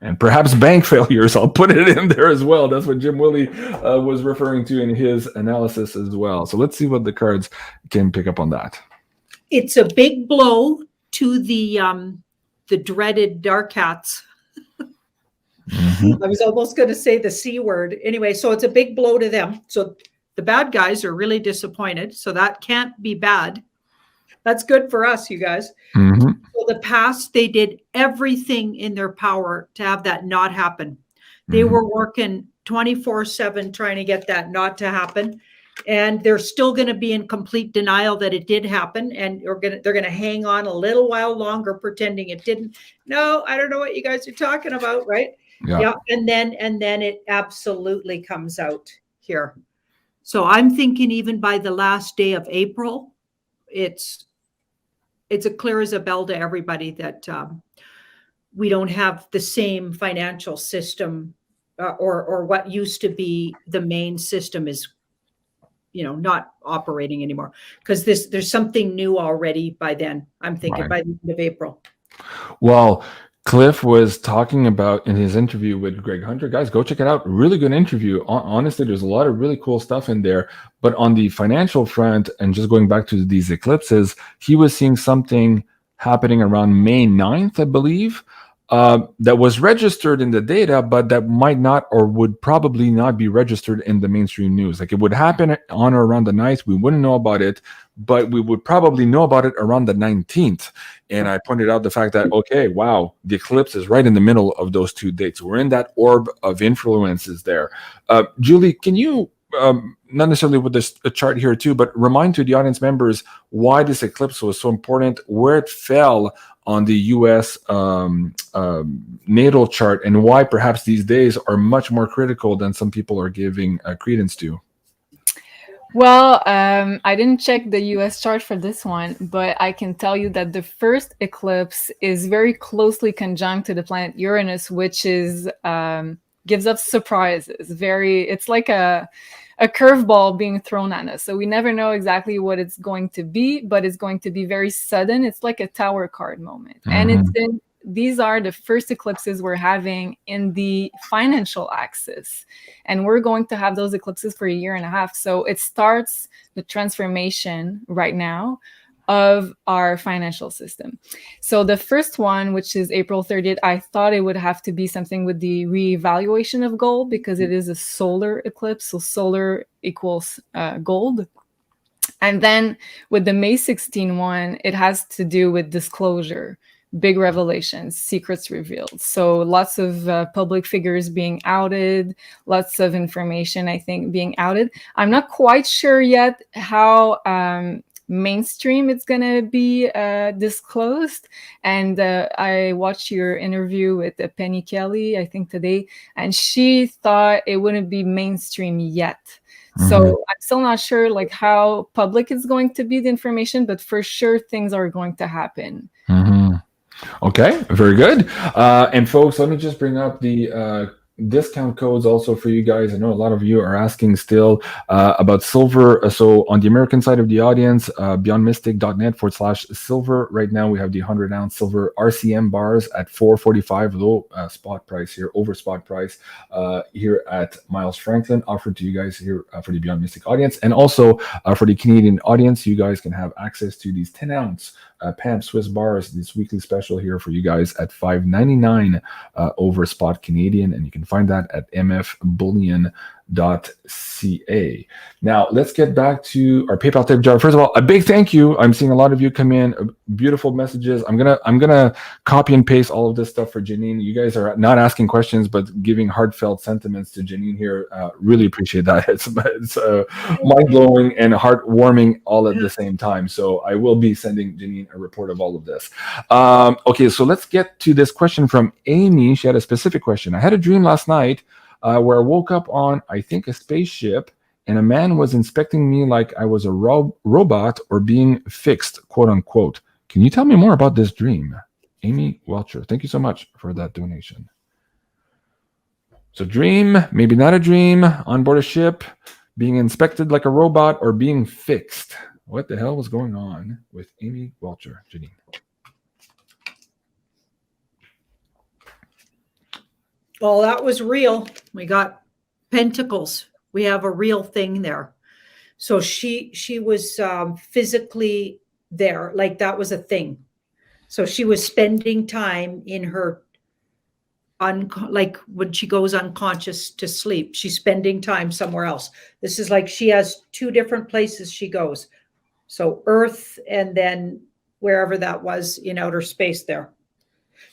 And perhaps bank failures. I'll put it in there as well. That's what Jim Willie was referring to in his analysis as well. So let's see what the cards can pick up on that. It's a big blow to the dreaded dark hats. Mhm. I was almost going to say the C word. Anyway, so it's a big blow to them. So the bad guys are really disappointed. So that can't be bad. That's good for us, you guys. Mhm. So the past, they did everything in their power to have that not happen. They Mhm. were working 24/7 trying to get that not to happen. And they're still going to be in complete denial that it did happen. And they're going to hang on a little while longer pretending it didn't. No, I don't know what you guys are talking about, right? Yeah. Yeah. And then it absolutely comes out here. So I'm thinking even by the last day of April, it's a clear as a bell to everybody that we don't have the same financial system or what used to be the main system is not operating anymore, because there's something new already by then. I'm thinking Right. by the end of April. Well, Cliff was talking about in his interview with Greg Hunter. Guys, go check it out. Really good interview. Honestly, there's a lot of really cool stuff in there. But on the financial front, and just going back to these eclipses, he was seeing something happening around May 9th, I believe, that was registered in the data, but that might not or would probably not be registered in the mainstream news. Like it would happen on or around the 9th. We wouldn't know about it, but we would probably know about it around the 19th. And I pointed out the fact that, okay, wow, the eclipse is right in the middle of those two dates. We're in that orb of influences there. Julie, can you, not necessarily with this chart here too, but remind to the audience members why this eclipse was so important, where it fell on the U.S. Natal chart, and why perhaps these days are much more critical than some people are giving credence to? Well, I didn't check the US chart for this one, but I can tell you that the first eclipse is very closely conjunct to the planet Uranus, which is gives us surprises. It's like a curveball being thrown at us. So we never know exactly what it's going to be, but it's going to be very sudden. It's like a tower card moment. And these are the first eclipses we're having in the financial axis. And we're going to have those eclipses for a year and a half. So it starts the transformation right now of our financial system. So the first one, which is April 30th, I thought it would have to be something with the reevaluation of gold, because it is a solar eclipse. So solar equals gold. And then with the May 16 one, it has to do with disclosure, big revelations, secrets revealed. So lots of public figures being outed, lots of information, I think, being outed. I'm not quite sure yet how mainstream it's going to be disclosed. And I watched your interview with Penny Kelly, I think today, and she thought it wouldn't be mainstream yet. So I'm still not sure like how public it's going to be, the information, but for sure things are going to happen. Okay, very good. And folks, let me just bring up the discount codes also for you guys. I know a lot of you are asking still about silver. So on the American side of the audience, beyondmystic.net/silver. Right now we have the 100-ounce silver RCM bars at $4.45, low spot price here, over spot price here at Miles Franklin, offered to you guys here for the Beyond Mystic audience. And also for the Canadian audience, you guys can have access to these 10-ounce PAM Swiss bars, this weekly special here for you guys at $5.99 over spot Canadian, and you can find that at mfbullion.ca. Now let's get back to our PayPal tip jar. First of all, a big thank you. I'm seeing a lot of you come in, beautiful messages. I'm gonna copy and paste all of this stuff for Janine. You guys are not asking questions, but giving heartfelt sentiments to Janine here. Really appreciate that. It's mind blowing and heartwarming all at the same time. So I will be sending Janine a report of all of this. Okay, so let's get to this question from Amy. She had a specific question. I had a dream last night where I woke up on, I think, a spaceship, and a man was inspecting me like I was a robot or being fixed, quote unquote. Can you tell me more about this dream? Amy Welcher, thank you so much for that donation. So dream, maybe not a dream, on board a ship, being inspected like a robot or being fixed. What the hell was going on with Amy Welcher, Janine? Well, that was real. We got pentacles. We have a real thing there. So she was physically there, like that was a thing. So she was spending time in her like when she goes unconscious to sleep, she's spending time somewhere else. This is like she has two different places she goes. So Earth and then wherever that was in outer space there.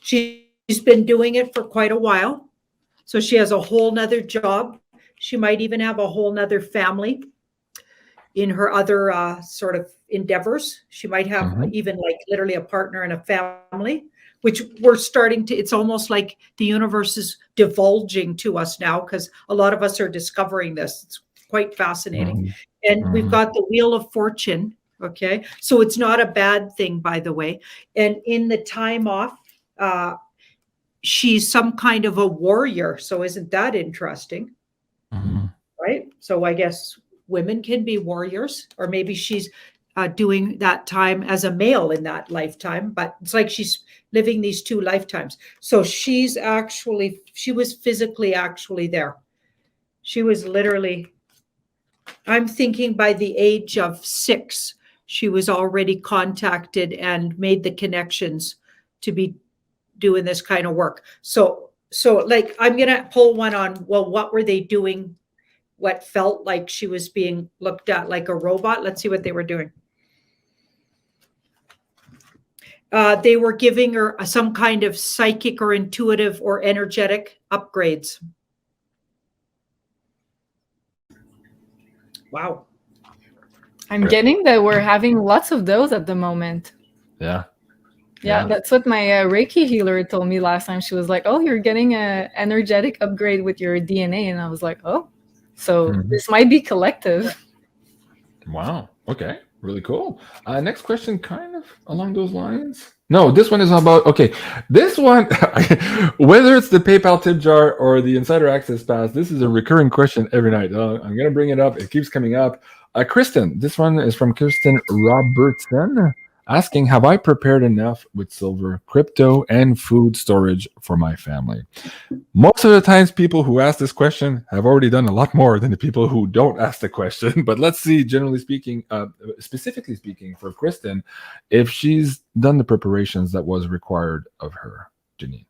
She's been doing it for quite a while. So she has a whole nother job. She might even have a whole nother family in her other sort of endeavors. She might have even like literally a partner and a family, which we're starting to, it's almost like the universe is divulging to us now because a lot of us are discovering this. It's quite fascinating. And we've got the Wheel of Fortune. Okay. So it's not a bad thing, by the way. And in the time off, she's some kind of a warrior. So isn't that interesting? Right. So I guess women can be warriors, or maybe she's doing that time as a male in that lifetime, but it's like she's living these two lifetimes. So she was physically actually there. She was literally, I'm thinking by the age of 6, she was already contacted and made the connections to be doing this kind of work. So like, I'm going to pull one on, well, what were they doing? What felt like she was being looked at like a robot. Let's see what they were doing. They were giving her some kind of psychic or intuitive or energetic upgrades. Wow. I'm getting that we're having lots of those at the moment. Yeah. Yeah, that's what my Reiki healer told me last time. She was like, oh, you're getting an energetic upgrade with your DNA. And I was like, oh, so this might be collective. Wow. Okay. Really cool. Next question, kind of along those lines. No, this one is about, okay, this one, whether it's the PayPal tip jar or the insider access pass, this is a recurring question every night. I'm going to bring it up. It keeps coming up. Kristen, this one is from Kristen Robertson, asking, have I prepared enough with silver, crypto, and food storage for my family? Most of the times, people who ask this question have already done a lot more than the people who don't ask the question. But let's see, generally speaking, specifically speaking for Kristen, if she's done the preparations that was required of her. Janine.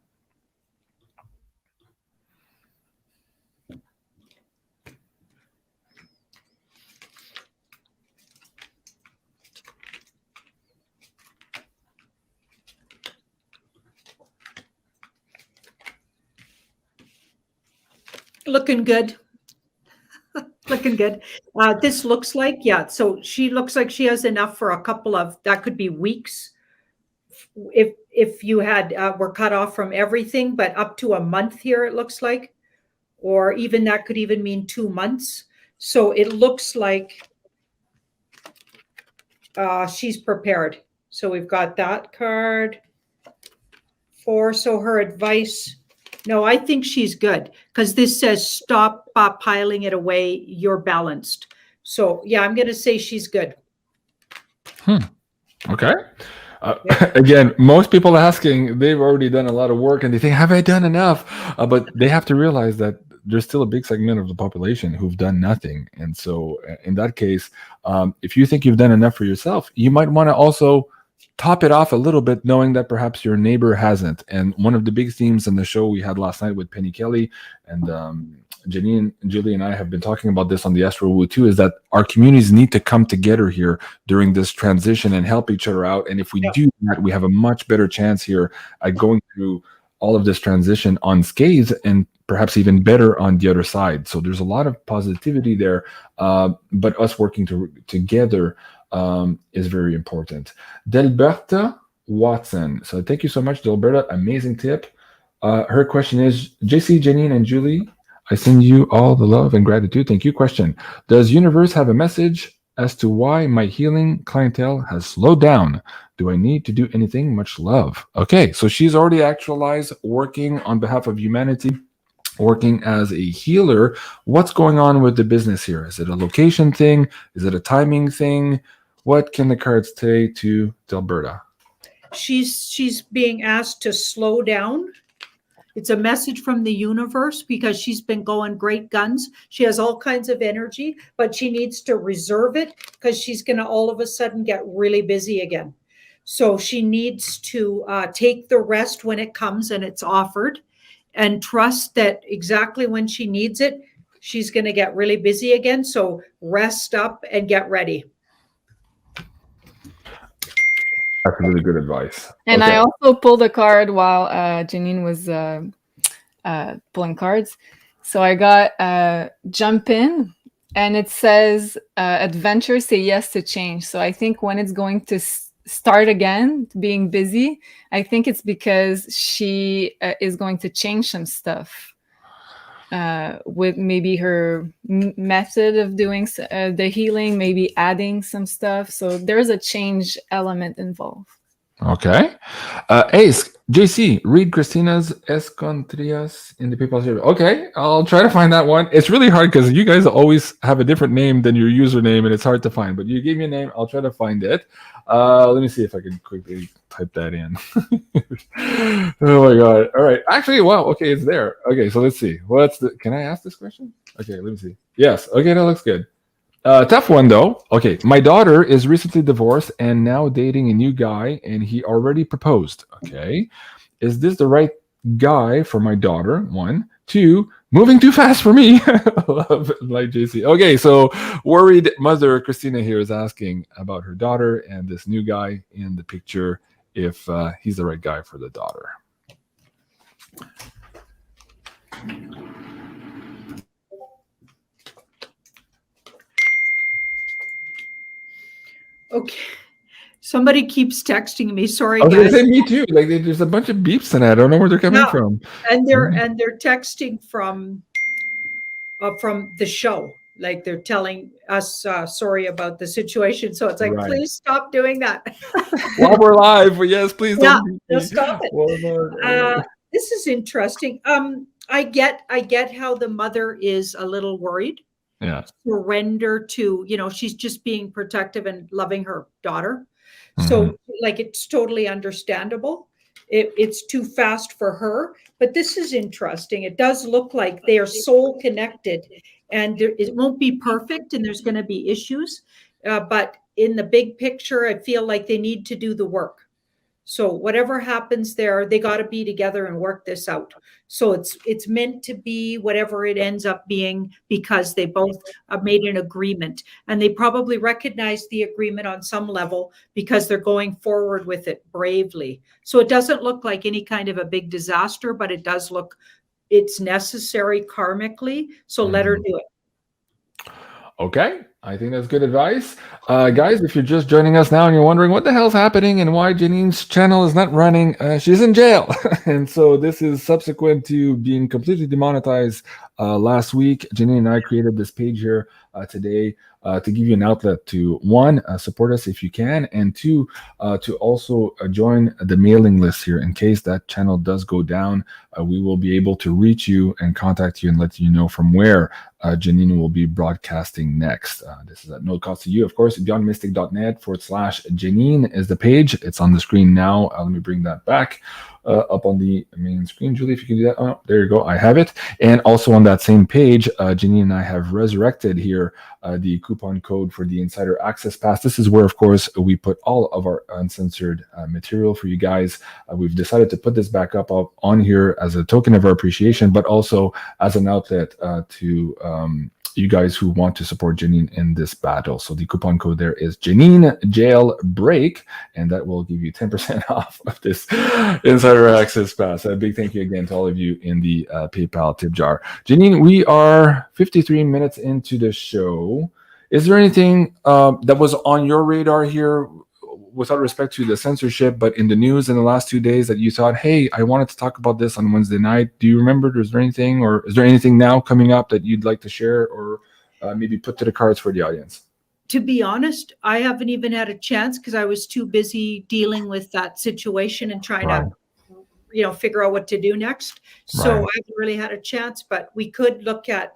Looking good. Looking good. This looks like, yeah. So she looks like she has enough for a couple of, that could be weeks. If you had, were cut off from everything, but up to a month here, it looks like, or even that could even mean 2 months. So it looks like she's prepared. So we've got that card. 4. So her advice, no, I think she's good because this says stop piling it away. You're balanced. So yeah, I'm going to say she's good. Okay. Again, most people asking, they've already done a lot of work and they think, have I done enough? But they have to realize that there's still a big segment of the population who've done nothing. And so in that case, if you think you've done enough for yourself, you might want to also top it off a little bit, knowing that perhaps your neighbor hasn't. And one of the big themes in the show we had last night with Penny Kelly and Janine, Julie, and I have been talking about this on the Astro Woo too, is that our communities need to come together here during this transition and help each other out. And if we do that, we have a much better chance here at going through all of this transition unscathed and perhaps even better on the other side. So there's a lot of positivity there, but us working together is very important. Delberta Watson. So thank you so much, Delberta. Amazing tip. Her question is, JC, Janine, and Julie, I send you all the love and gratitude. Thank you. Question: does universe have a message as to why my healing clientele has slowed down? Do I need to do anything? Much love. Okay, so she's already actualized working on behalf of humanity, working as a healer. What's going on with the business here? Is it a location thing? Is it a timing thing? What can the cards say to Delberta? She's being asked to slow down. It's a message from the universe because she's been going great guns. She has all kinds of energy, but she needs to reserve it because she's going to all of a sudden get really busy again. So she needs to take the rest when it comes and it's offered. and trust that exactly when she needs it, she's going to get really busy again. So rest up and get ready. That's really good advice. And Okay. I also pulled a card while Janine was pulling cards. So I got jump in, and it says adventure, say yes to change. So I think when it's going to start again, being busy, I think it's because she is going to change some stuff with maybe her method of doing the healing, maybe adding some stuff. So there's a change element involved. Okay. Ace, JC, read Christina's Escontrias in the PayPal server. Okay, I'll try to find that one. It's really hard because you guys always have a different name than your username, and it's hard to find. But you gave me a name. I'll try to find it. Let me see if I can quickly type that in. Oh my god! All right. Actually, wow. Okay, it's there. Okay, so let's see. Can I ask this question? Okay, let me see. Yes. Okay, that looks good. Tough one though. Okay, my daughter is recently divorced and now dating a new guy, and he already proposed. Okay, is this the right guy for my daughter? 1, 2, moving too fast for me. Love it, like JC. Okay, so worried mother Christina here is asking about her daughter and this new guy in the picture, if he's the right guy for the daughter. Okay. Somebody keeps texting me. Sorry, I was guys. gonna say me too. Like there's a bunch of beeps and I don't know where they're coming from. And they're texting from the show. Like they're telling us sorry about the situation. So it's like, Right. Please stop doing that. While we're live, yes, please don't. No, stop it. This is interesting. I get how the mother is a little worried. Yeah. Surrender to, she's just being protective and loving her daughter. So like, it's totally understandable. It's too fast for her, but this is interesting. It does look like they are soul connected, and it won't be perfect and there's going to be issues. But in the big picture, I feel like they need to do the work. So whatever happens there, they got to be together and work this out. So it's meant to be whatever it ends up being, because they both made an agreement, and they probably recognize the agreement on some level because they're going forward with it bravely. So it doesn't look like any kind of a big disaster, but it does look, it's necessary karmically. So let her do it. Okay, I think that's good advice. Guys, if you're just joining us now and you're wondering what the hell's happening and why Janine's channel is not running, she's in jail. And so this is subsequent to being completely demonetized last week. Janine and I created this page here today to give you an outlet to, 1, support us if you can, and 2, to also join the mailing list here in case that channel does go down. We will be able to reach you and contact you and let you know from where Janine will be broadcasting next. This is at no cost to you, of course. beyondmystic.net/Janine is the page. It's on the screen now. Let me bring that back up on the main screen. Julie, if you can do that. Oh, there you go. I have it. And also on that same page, Janine and I have resurrected here the coupon code for the Insider Access Pass. This is where, of course, we put all of our uncensored material for you guys. We've decided to put this back up on here as a token of our appreciation, but also as an outlet to you guys who want to support Janine in this battle. So the coupon code there is Janine Jailbreak, and that will give you 10% off of this Insider Access Pass. A big thank you again to all of you in the PayPal tip jar. Janine, we are 53 minutes into the show. Is there anything that was on your radar here, without respect to the censorship, but in the news in the last 2 days that you thought, hey, I wanted to talk about this on Wednesday night? Do you remember? Is there anything, or is there anything now coming up that you'd like to share, or maybe put to the cards for the audience? To be honest, I haven't even had a chance because I was too busy dealing with that situation and trying to, figure out what to do next. So I haven't really had a chance, but we could look at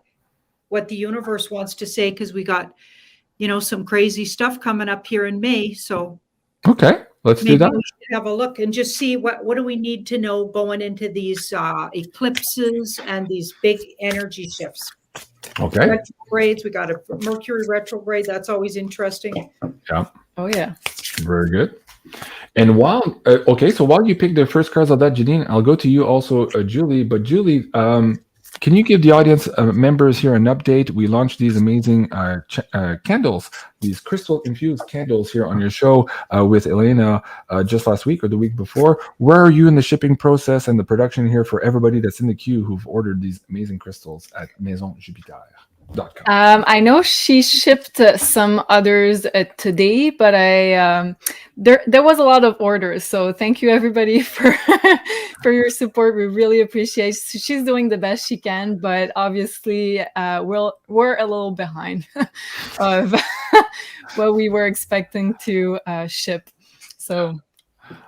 what the universe wants to say, because we got, some crazy stuff coming up here in May. So okay, let's do that. We should have a look and just see what do we need to know going into these eclipses and these big energy shifts. Okay. Retrogrades. We got a Mercury retrograde. That's always interesting. Yeah. Oh yeah. Very good. And while so while you pick the first cards of that, Janine, I'll go to you also, Julie. But Julie, can you give the audience members here an update? We launched these amazing candles, these crystal infused candles here on your show with Elena just last week or the week before. Where are you in the shipping process and the production here for everybody that's in the queue who've ordered these amazing crystals at MaisonJupiter.com? I know she shipped some others today, but there was a lot of orders. So thank you everybody for for your support. We really appreciate. She's doing the best she can, but obviously we're a little behind of what we were expecting to ship. So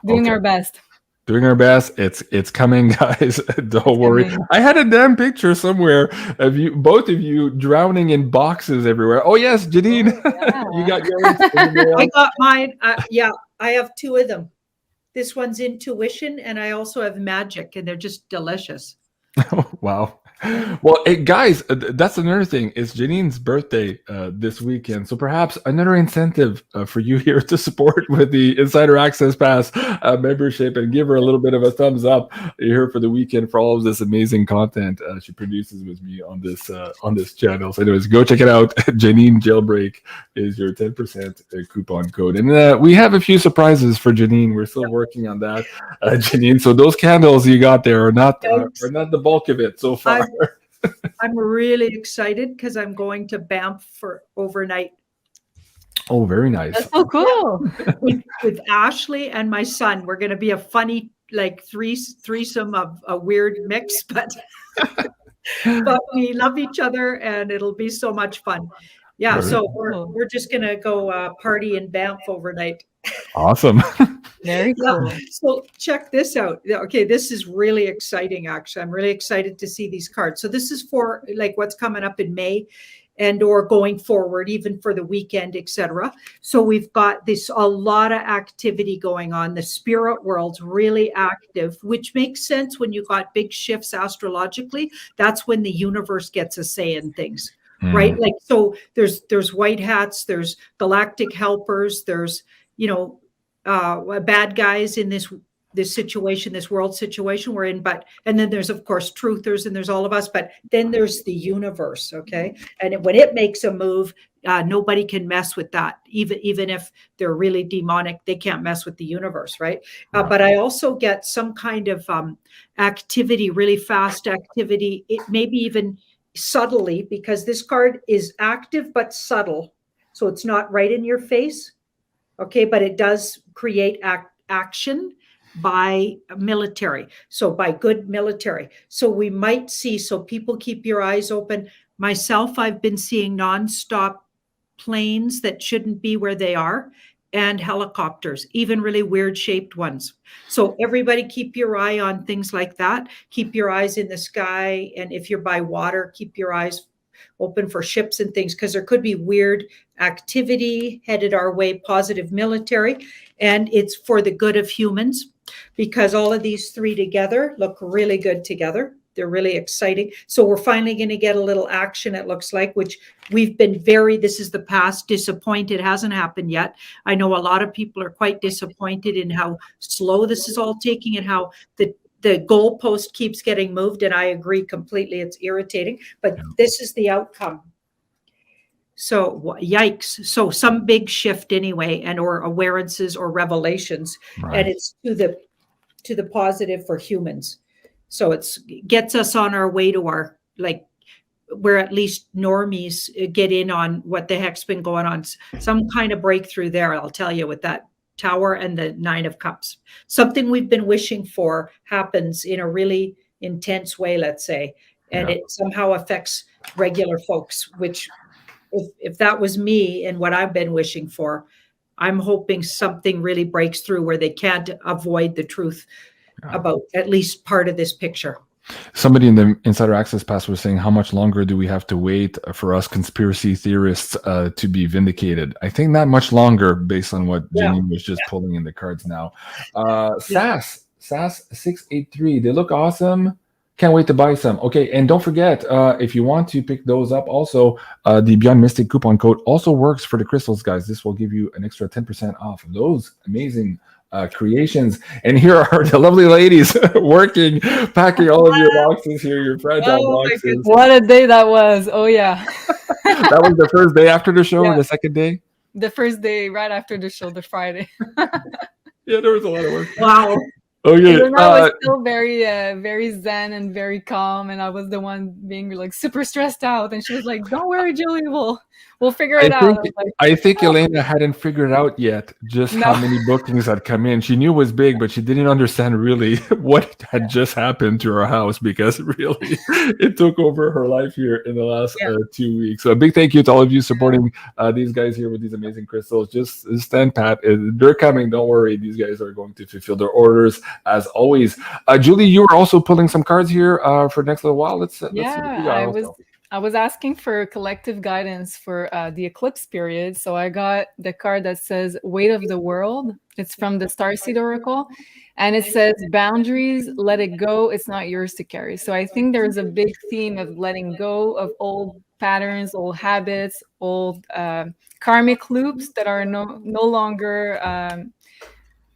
doing our best. Doing our best. It's coming, guys. Don't worry. I had a damn picture somewhere of you, both of you, drowning in boxes everywhere. Oh yes, Janine, you got yours. I got mine. Yeah, I have two of them. This one's Intuition, and I also have Magic, and they're just delicious. Wow. Well, hey, guys, that's another thing. It's Janine's birthday this weekend, so perhaps another incentive for you here to support with the Insider Access Pass membership and give her a little bit of a thumbs up here for the weekend for all of this amazing content she produces with me on this channel. So, anyways, go check it out. Janine Jailbreak is your 10% coupon code, and we have a few surprises for Janine. We're still working on that, Janine. So those candles you got there are not the bulk of it so far. I'm really excited because I'm going to Banff for overnight. Oh, very nice. That's so cool. With Ashley and my son. We're going to be a funny, like threesome of a weird mix, but we love each other and it'll be so much fun. Yeah, so we're just going to go party in Banff overnight. Awesome. Very cool. Yeah. So check this out. Okay, this is really exciting, actually. I'm really excited to see these cards. So this is for like what's coming up in May and or going forward, even for the weekend, etc. So we've got a lot of activity going on. The spirit world's really active, which makes sense when you got big shifts astrologically. That's when the universe gets a say in things. Right? Like, so there's white hats, there's galactic helpers, there's, bad guys in this situation, this world situation we're in, and then there's of course truthers and there's all of us, but then there's the universe. Okay. And when it makes a move, nobody can mess with that. Even if they're really demonic, they can't mess with the universe. Right. But I also get some kind of activity, really fast activity. It maybe even subtly, because this card is active but subtle, so it's not right in your face. Okay, but it does create action by military, so by good military. So we might see, so people keep your eyes open. Myself, I've been seeing nonstop planes that shouldn't be where they are, and helicopters, even really weird shaped ones. So everybody keep your eye on things like that. Keep your eyes in the sky. And if you're by water, keep your eyes open for ships and things, because there could be weird activity headed our way, positive military. And it's for the good of humans, because all of these three together look really good together. They're really exciting. So we're finally going to get a little action, it looks like, which we've been this is the past, disappointed. It hasn't happened yet. I know a lot of people are quite disappointed in how slow this is all taking and how the goalpost keeps getting moved. And I agree completely. It's irritating, but this is the outcome. So yikes. So some big shift anyway, and or awarenesses or revelations, and it's to the positive for humans. So it gets us on our way to our, like, where at least normies get in on what the heck's been going on. Some kind of breakthrough there, I'll tell you, with that Tower and the Nine of Cups. Something we've been wishing for happens in a really intense way, let's say, and it somehow affects regular folks, which if that was me and what I've been wishing for, I'm hoping something really breaks through where they can't avoid the truth about at least part of this picture. Somebody in the Insider Access Pass was saying, how much longer do we have to wait for us conspiracy theorists to be vindicated? I think not much longer, based on what Janine was just pulling in the cards now. SAS 683, they look awesome. Can't wait to buy some. Okay, and don't forget, if you want to pick those up, also the Beyond Mystic coupon code also works for the crystals, guys. This will give you an extra 10% off of those amazing Creations. And here are the lovely ladies working, packing all of your boxes here, your fragile boxes. What a day that was. Oh, yeah. That was the first day after the show or the second day? The first day right after the show, the Friday. Yeah, there was a lot of work. Wow. Okay. And I was still very zen and very calm, and I was the one being like super stressed out. And she was like, "Don't worry, Julie, we'll figure it out." I think Elena hadn't figured out yet just how many bookings had come in. She knew it was big, but she didn't understand really what had just happened to her house, because really it took over her life here in the last 2 weeks. So a big thank you to all of you supporting these guys here with these amazing crystals. Just stand pat. They're coming. Don't worry. These guys are going to fulfill their orders as always. Julie, you were also pulling some cards here for next little while. Let's see what you got. I was asking for collective guidance for the eclipse period. So I got the card that says Weight of the World. It's from the Starseed Oracle. And it says, boundaries, let it go. It's not yours to carry. So I think there's a big theme of letting go of old patterns, old habits, old karmic loops that are no longer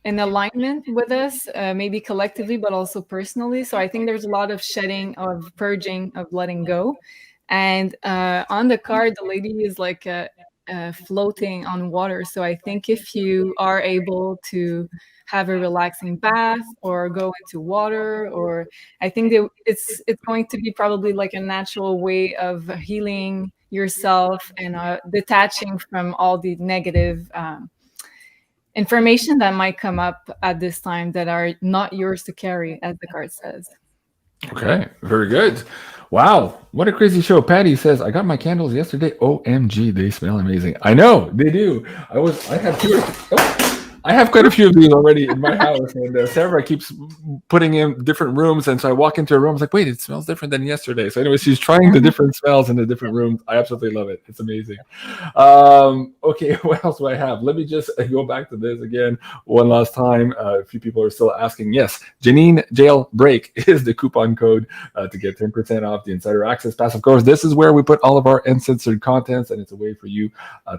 in alignment with us, maybe collectively, but also personally. So I think there's a lot of shedding, of purging, of letting go. And on the card, the lady is like floating on water. So I think if you are able to have a relaxing bath or go into water, or I think that it's going to be probably like a natural way of healing yourself and detaching from all the negative information that might come up at this time that are not yours to carry, as the card says. Okay, very good. Wow, what a crazy show. Patty says, I got my candles yesterday. OMG, they smell amazing. I know, they do. I have quite a few of these already in my house, and Sarah keeps putting in different rooms, and so I walk into a room, I was like, wait, it smells different than yesterday. So anyway, she's trying the different smells in the different rooms. I absolutely love it. It's amazing. Okay, what else do I have? Let me just go back to this again one last time. A few people are still asking. Yes, Janine Jailbreak is the coupon code to get 10% off the Insider Access Pass. Of course, this is where we put all of our uncensored contents, and it's a way for you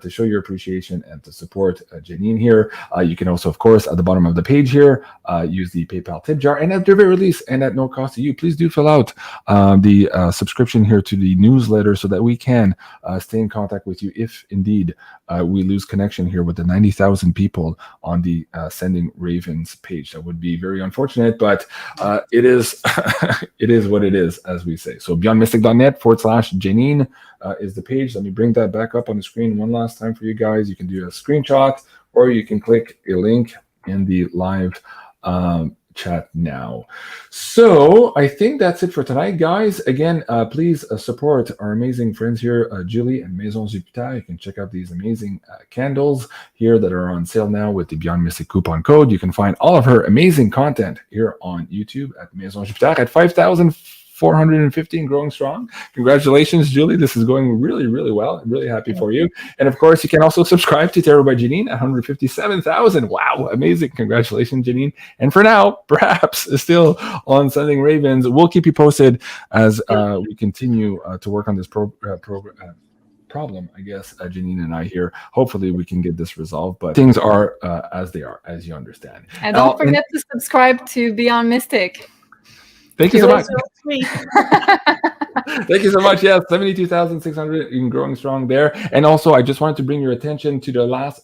to show your appreciation and to support Janine here. You can also, of course, at the bottom of the page here, use the PayPal tip jar, and at the very least, and at no cost to you, please do fill out the subscription here to the newsletter so that we can stay in contact with you if indeed we lose connection here with the 90,000 people on the Sending Ravens page. That would be very unfortunate, but it is it is what it is, as we say. So beyondmystic.net/Janine is the page. Let me bring that back up on the screen one last time for you guys. You can do a screenshot, or you can click a link in the live chat now. So I think that's it for tonight, guys. Again, please support our amazing friends here, Julie and Maison Jupiter. You can check out these amazing candles here that are on sale now with the Beyond Mystic coupon code. You can find all of her amazing content here on YouTube at Maison Jupiter at 5,415 growing strong. Congratulations, Julie. This is going really, really well. I'm really happy for you. And of course, you can also subscribe to Tarot by Janine at 157,000. Wow, amazing. Congratulations, Janine. And for now, perhaps still on Sending Ravens. We'll keep you posted as we continue to work on this problem, I guess, Janine and I here. Hopefully we can get this resolved, but things are as they are, as you understand. And don't forget to subscribe to Beyond Mystic. Thank you so much. Thank you so much. Yes, 72,600 in growing strong there. And also, I just wanted to bring your attention to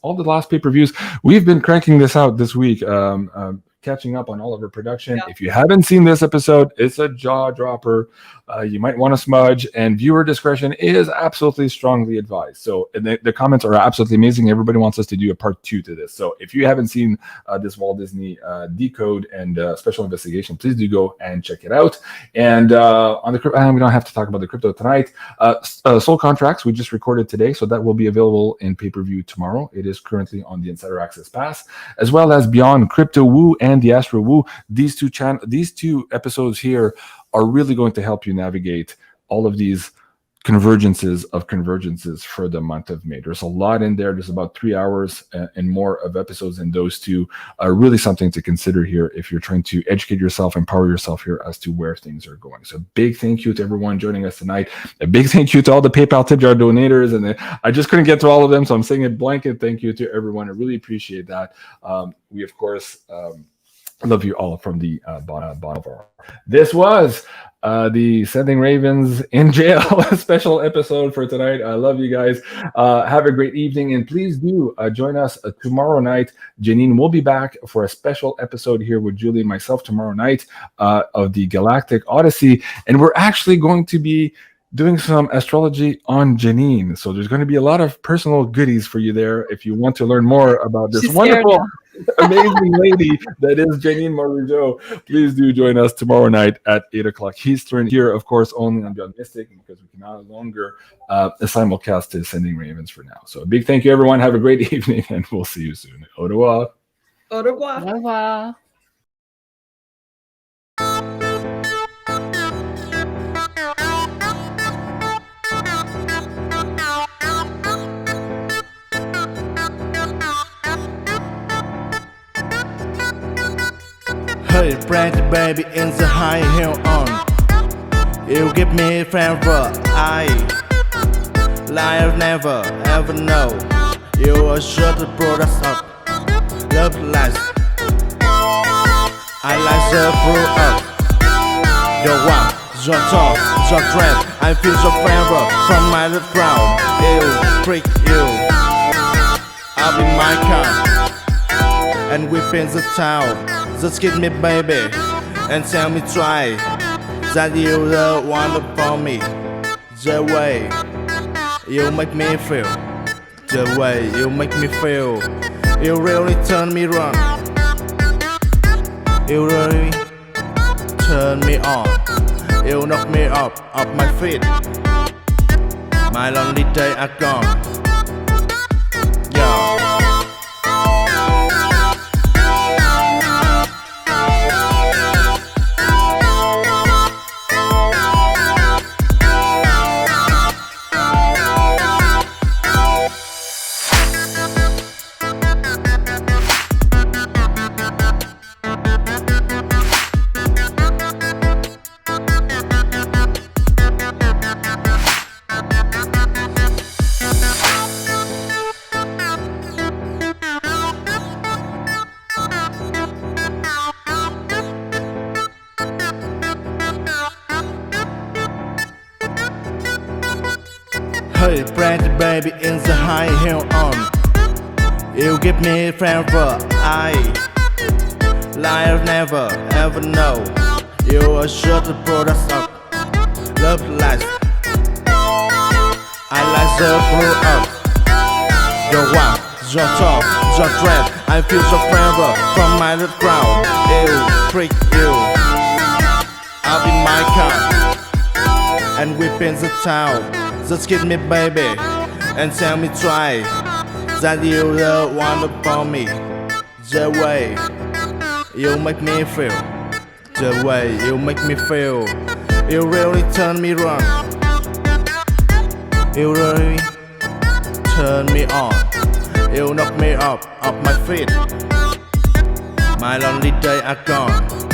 all the last pay-per-views. We've been cranking this out this week, catching up on all of our production. If you haven't seen this episode, it's a jaw dropper. You might want to smudge, and viewer discretion is absolutely strongly advised. So the comments are absolutely amazing. Everybody wants us to do a part 2 to this. So if you haven't seen this Walt Disney Decode and Special Investigation, please do go and check it out. And on the we don't have to talk about the crypto tonight. Soul Contracts, we just recorded today, so that will be available in pay-per-view tomorrow. It is currently on the Insider Access Pass, as well as Beyond Crypto Woo and the Astro Woo. These two episodes here are really going to help you navigate all of these convergences for the month of May. There's a lot in there. There's about 3 hours and more of episodes in those two. Really something to consider here if you're trying to educate yourself, empower yourself here as to where things are going. So big thank you to everyone joining us tonight. A big thank you to all the PayPal tip jar donators. And I just couldn't get to all of them, so I'm saying a blanket thank you to everyone. I really appreciate that. We, of course, love you all from the bottom of our heart. This was the Sending Ravens in Jail special episode for tonight. I love you guys. Have a great evening, and please do join us tomorrow night. Janine will be back for a special episode here with Julie and myself tomorrow night of the Galactic Odyssey, and we're actually going to be doing some astrology on Janine. So there's going to be a lot of personal goodies for you there if you want to learn more about this wonderful, amazing lady that is Janine Marujo. Please do join us tomorrow night at 8 o'clock Eastern. Here, of course, only on Beyond Mystic, because we can no longer simulcast to Sending Ravens for now. So a big thank you, everyone. Have a great evening, and we'll see you soon. Au revoir. Au revoir. Au revoir. Hey, pretty baby in the high heel on. You give me favor, I life never ever know. You are sure to brought us up. Love lies. I like the brew up. Your walk, your talk, your dress. I feel your favor from my little crowd. You freak you. I'll be my car. And we in the town. Just kiss me, baby, and tell me try that you the one for me. The way you make me feel, the way you make me feel, you really turn me on. You really turn me on. You knock me up off my feet. My lonely days are gone. Yeah. Hey, pretty baby in the high heel on. You give me favor, I life never ever know. You are sure to put us up. Love lies. I like the brew up. Your walk, your talk, your dress. I feel so favor from my little crowd. You freak you. I'll be my car. And we in the town. Just kiss me, baby, and tell me try that you the one for me. The way you make me feel, the way you make me feel, you really turn me on. You really turn me on. You knock me up off my feet. My lonely days are gone.